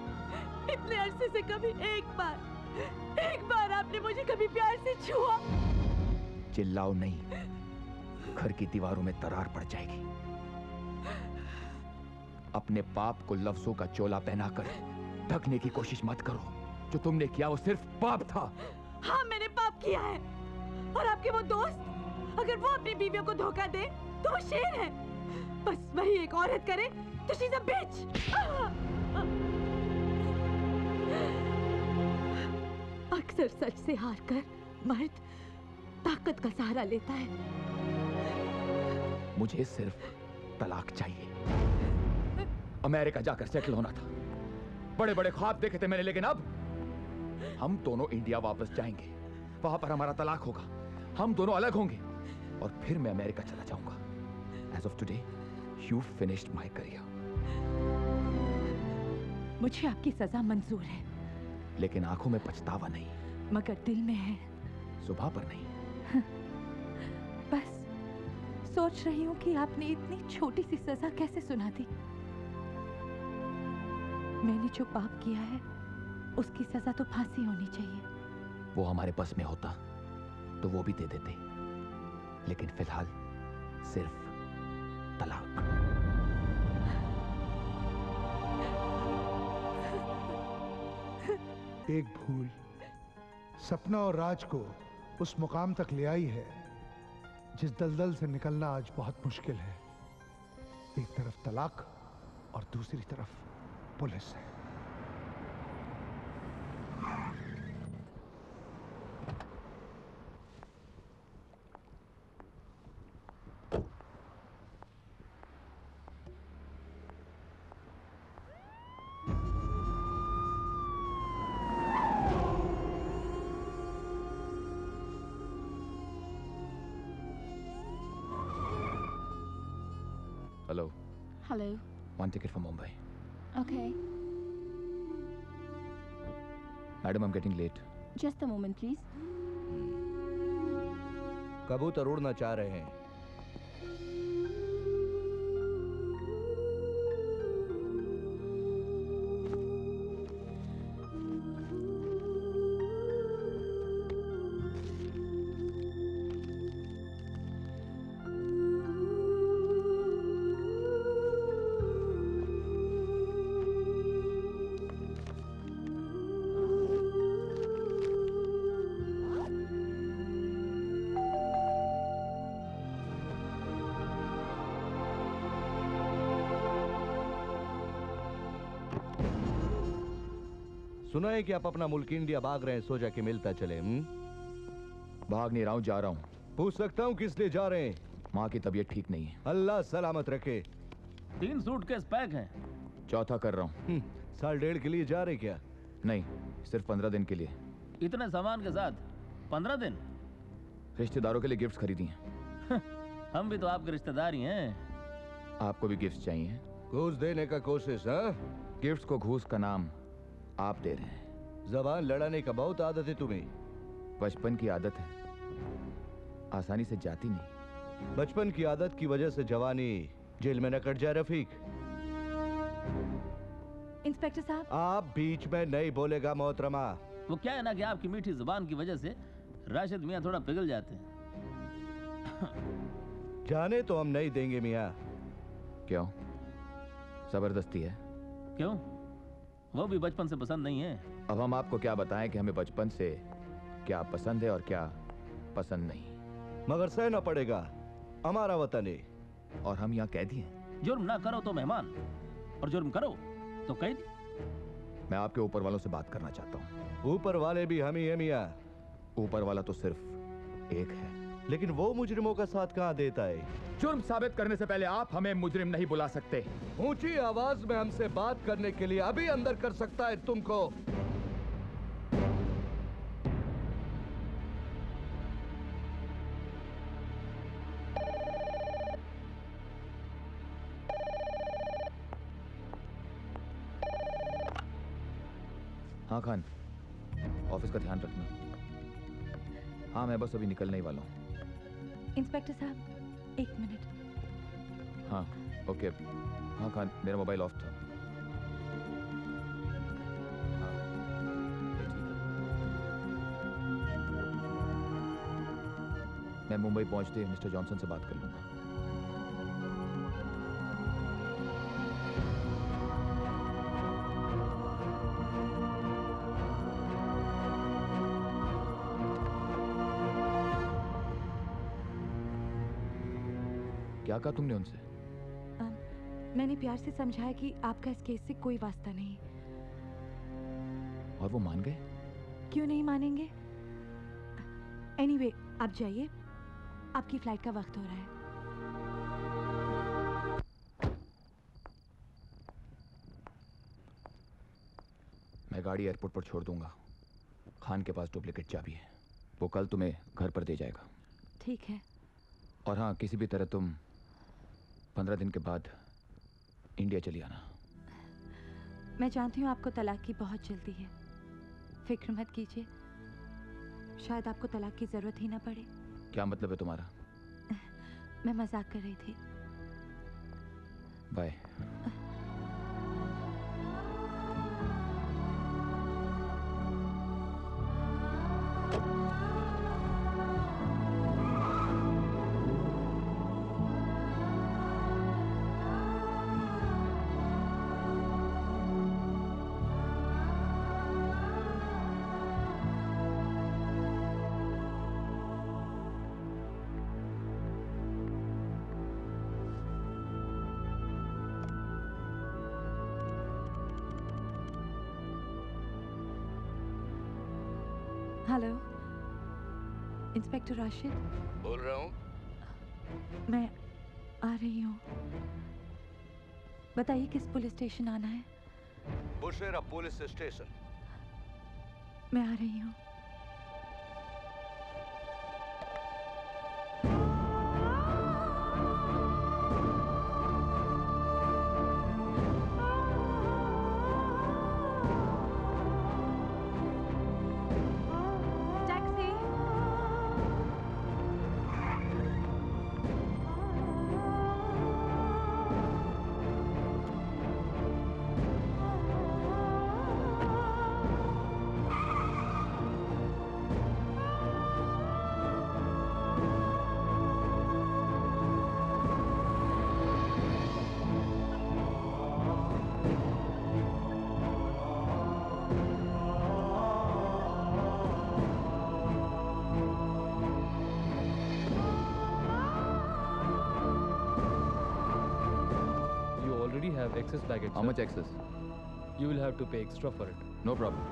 इतने अरसे से कभी एक बार आपने मुझे कभी प्यार से छुआ? चिल्लाओ नहीं, घर की दीवारों में दरार पड़ जाएगी। अपने पाप को लफ्जों का चोला पहनाकर ढकने की कोशिश मत करो। जो तुमने किया वो सिर्फ पाप था। हाँ, मैंने पाप किया है। और आपके वो दोस्त, अगर वो अपनी बीवियों को धोखा दे तो वो शेर है। बस वही एक औरत करे तो शी इज अ बिच। अक्सर सच से हारकर मर्द ताकत का सहारा लेता है। मुझे सिर्फ तलाक चाहिए। अमेरिका जाकर सेटल होना था, बड़े बड़े ख्वाब देखे थे मैंने, लेकिन अब हम दोनों इंडिया वापस जाएंगे। वहां पर हमारा तलाक होगा, हम दोनों अलग होंगे और फिर मैं अमेरिका चला जाऊंगा। As of today you finished my career. मुझे आपकी सजा मंजूर है, लेकिन आंखों में पछतावा नहीं, मगर दिल में है। सुबह पर नहीं। बस सोच रही हूँ कि आपने इतनी छोटी सी सजा कैसे सुना दी। मैंने जो पाप किया है उसकी सजा तो फांसी होनी चाहिए। वो हमारे बस में होता तो वो भी दे देते, लेकिन फिलहाल सिर्फ तलाक। एक भूल सपना और राज को उस मुकाम तक ले आई है जिस दलदल से निकलना आज बहुत मुश्किल है। एक तरफ तलाक और दूसरी तरफ पुलिस है। Hello. Hello. One ticket for Mumbai. Okay. Madam, I'm getting late. Just a moment, please. कबूतर उड़ना चाह रहे हैं। सुना है कि आप अपना मुल्क इंडिया भाग रहे हैं, सो जाके मिलता चले। भाग नहीं रहा हूं, जा रहा हूं। पूछ सकता हूं किस लिए जा रहे हैं? माँ की तबीयत ठीक नहीं है। अल्लाह सलामत रखे। 3 सूटकेस पैक हैं। चौथा कर रहा हूं। साल डेढ़ के लिए जा रहे क्या? नहीं, सिर्फ 15 दिन के लिए। इतने सामान के साथ 15 दिन? रिश्तेदारों के लिए गिफ्ट्स खरीदी हैं। हम भी तो आपके रिश्तेदार ही हैं। आपको भी गिफ्ट्स चाहिए? घूस देने का कोशिश? हाँ, गिफ्ट्स को घूस का नाम आप दे रहे हैं। जबान लड़ाने का बहुत आदत है तुम्हें। बचपन की आदत है, आसानी से जाती नहीं। बचपन की आदत की वजह से जवानी जेल में न कट जाए रफीक। इंस्पेक्टर साहब, आप बीच में नहीं बोलेगा मोहतरमा। वो क्या है ना कि आपकी मीठी जुबान की वजह से राशिद मियाँ थोड़ा पिघल जाते हैं। जाने तो हम नहीं देंगे मियाँ। क्यों? जबरदस्ती है? क्यों? वो भी बचपन से पसंद नहीं है। अब हम आपको क्या बताएं कि हमें बचपन से क्या पसंद है और क्या पसंद नहीं। मगर सहना पड़ेगा, हमारा वतन है। और हम यहाँ कैदी हैं। जुर्म ना करो तो मेहमान, और जुर्म करो तो कैदी। मैं आपके ऊपर वालों से बात करना चाहता हूँ। ऊपर वाले भी हम ही है मियाँ। ऊपर वाला तो सिर्फ एक है, लेकिन वो मुजरिमों का साथ कहाँ देता है? जुर्म साबित करने से पहले आप हमें मुजरिम नहीं बुला सकते। ऊंची आवाज में हमसे बात करने के लिए अभी अंदर कर सकता है तुमको। हाँ खान, ऑफिस का ध्यान रखना। हाँ, मैं बस अभी निकलने ही वाला हूँ। इंस्पेक्टर साहब, 1 मिनट। हाँ, ओके। हाँ खान, मेरा मोबाइल ऑफ था। हाँ, ये ठीक है। मैं मुंबई पहुंचते मिस्टर जॉनसन से बात कर लूंगा। क्या कहा तुमने उनसे? मैंने प्यार से समझाया कि आपका इस केस से कोई वास्ता नहीं। और वो मान गए? क्यों नहीं मानेंगे? एनीवे, आप जाइए, आपकी फ्लाइट का वक्त हो रहा है। मैं गाड़ी एयरपोर्ट पर छोड़ दूंगा। खान के पास डुप्लीकेट चाबी है, वो कल तुम्हें घर पर दे जाएगा। ठीक है। और हाँ, किसी भी तरह तुम 15 दिन के बाद इंडिया चली आना। मैं जानती हूँ आपको तलाक की बहुत जल्दी है, फिक्र मत कीजिए, शायद आपको तलाक की जरूरत ही ना पड़े। क्या मतलब है तुम्हारा? मैं मजाक कर रही थी। बाय। हेलो, इंस्पेक्टर राशिद बोल रहा हूँ। मैं आ रही हूँ। बताइए किस पुलिस स्टेशन आना है? बुशेरा पुलिस स्टेशन। मैं आ रही हूँ। Have excess baggage. How much excess? You will have to pay extra for it. No problem.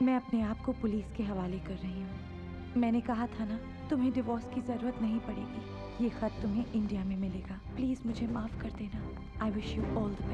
मैं अपने आप को पुलिस के हवाले कर रही हूँ। मैंने कहा था ना, तुम्हें डिवोर्स की जरूरत नहीं पड़ेगी। ये खत तुम्हें इंडिया में मिलेगा। प्लीज मुझे माफ कर देना। I wish you all the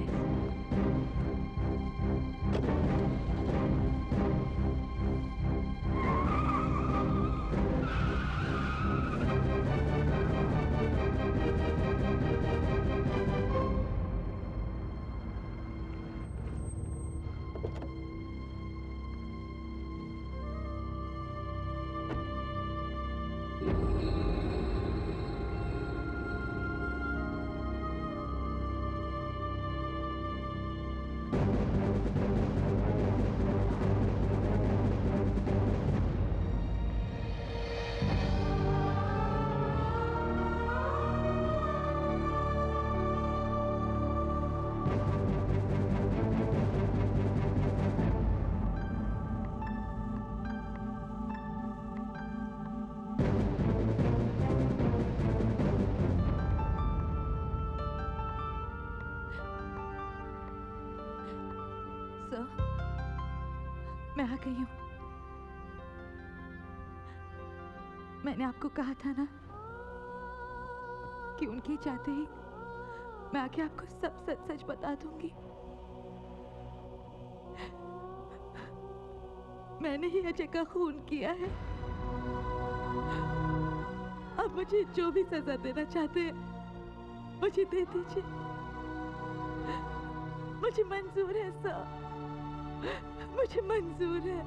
मैं आ गई हूँ। मैंने आपको कहा था ना कि उनके चाहते ही मैं आके आपको सब सच सच बता दूंगी। मैंने ही अजय का खून किया है। अब मुझे जो भी सजा देना चाहते हैं मुझे दे दीजिए। मुझे मंजूर है सर, मुझे मंजूर है।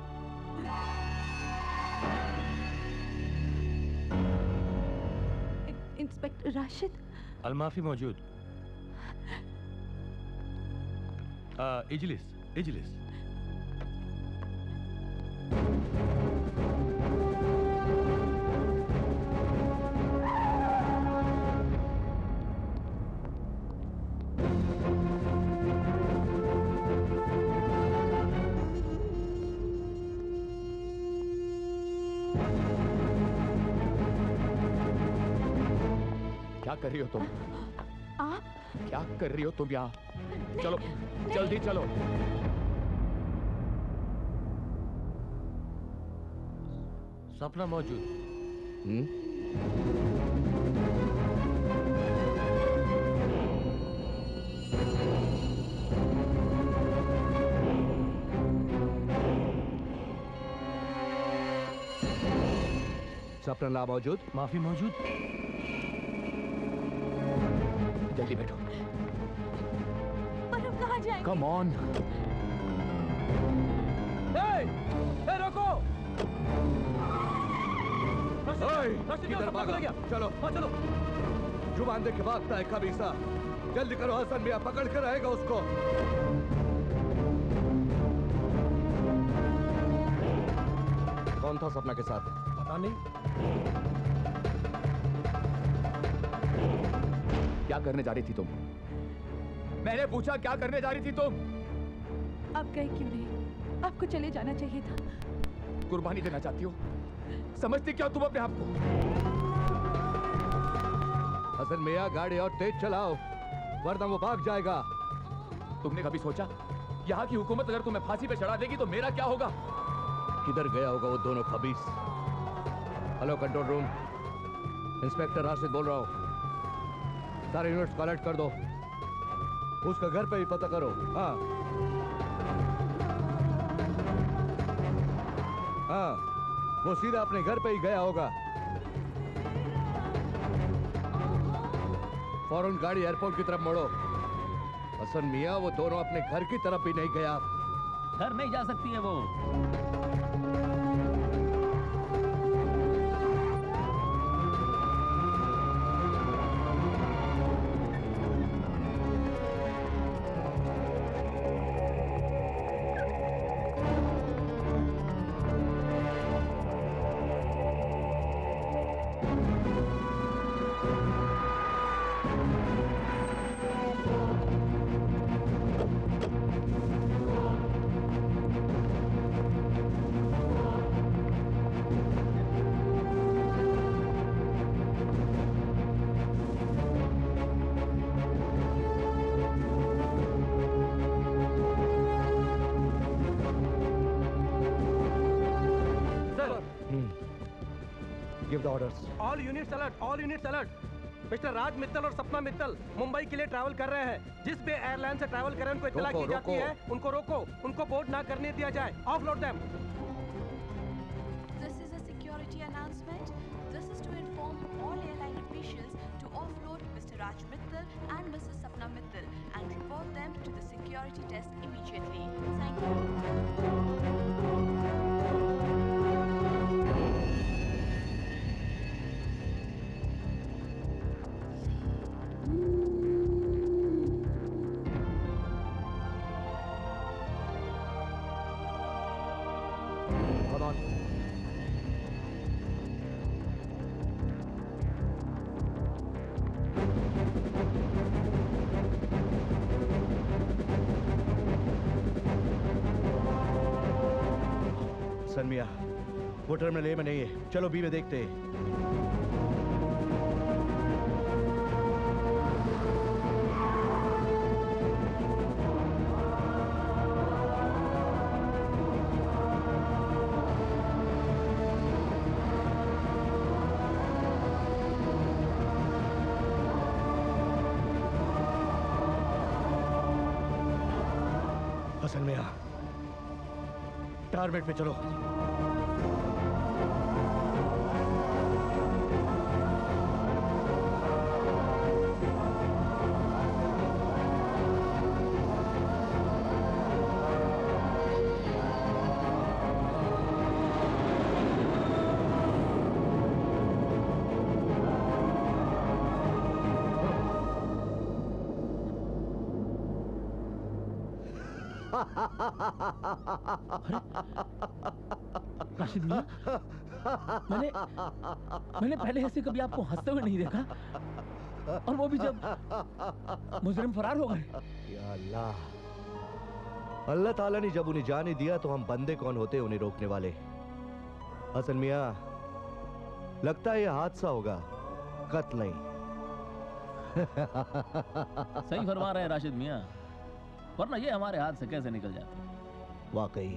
इंस्पेक्टर राशिद। अलमाफी मौजूद। इजलिस इजलिस। क्या कर रही हो तुम? आप क्या कर रही हो तुम यहाँ? चलो जल्दी चलो। सपना मौजूद। सपना ना मौजूद। माफी मौजूद। जल्दी बैठो। पर हम कहाँ जाएंगे? Come on. रोको। किधर भागा? चलो चलो। जुबान देख के भागता है खबीसा। जल्दी करो हसन मियां, पकड़ कर रहेगा उसको। कौन था सपना के साथ? पता नहीं। क्या करने जा रही थी तुम? मैंने पूछा क्या करने जा रही थी तुम? अब गए क्यों नहीं? आपको चले जाना चाहिए था। कुर्बानी देना चाहती हो? समझती क्या तुम अपने आप को? हसन मियां गाड़ी और तेज चलाओ, वरना वो भाग जाएगा। तुमने कभी सोचा यहाँ की हुकूमत अगर तुम्हें फांसी पे चढ़ा देगी तो मेरा क्या होगा? किधर गया होगा वो दोनों खबीस? Hello control room, inspector Rashid बोल रहा हूँ। सारे यूनिट्स कलेक्ट कर दो, उसका घर पे ही पता करो। हाँ हाँ, वो सीधा अपने घर पे ही गया होगा। फौरन गाड़ी एयरपोर्ट की तरफ मोड़ो। हसन मियां वो दोनों अपने घर की तरफ भी नहीं गया। घर नहीं जा सकती है वो। All units alert. मिस्टर राज मित्तल और सपना मित्तल मुंबई के लिए ट्रैवल कर रहे हैं। जिस भी एयरलाइन से ट्रैवल कर रहे हैं उनको इत्तला की जाती है, उनको रोको, उनको बोर्ड ना करने दिया जाए। Offload them. This is a security announcement. This is to inform all airline officials to offload Mr. Raj Mittal and Mrs. Sapna Mittal and report them to the security desk immediately. Thank you. Hasan मियां, वो terminal ए में नहीं है, चलो B में देखते हैं। हसन मियां, target पे चलो। राशिद मियां, मैंने पहले ऐसे कभी आपको हंसते हुए नहीं देखा, और वो भी जब मुजरिम फरार हो गए। या अल्लाह, अल्लाह ताला ने जब उन्हें जाने दिया तो हम बंदे कौन होते उन्हें रोकने वाले। हसन मियां, लगता है यह हादसा होगा, कत्ल नहीं। सही फरमा रहे हैं राशिद मियां, वरना ये हमारे हाथ से कैसे निकल जाता। वाकई।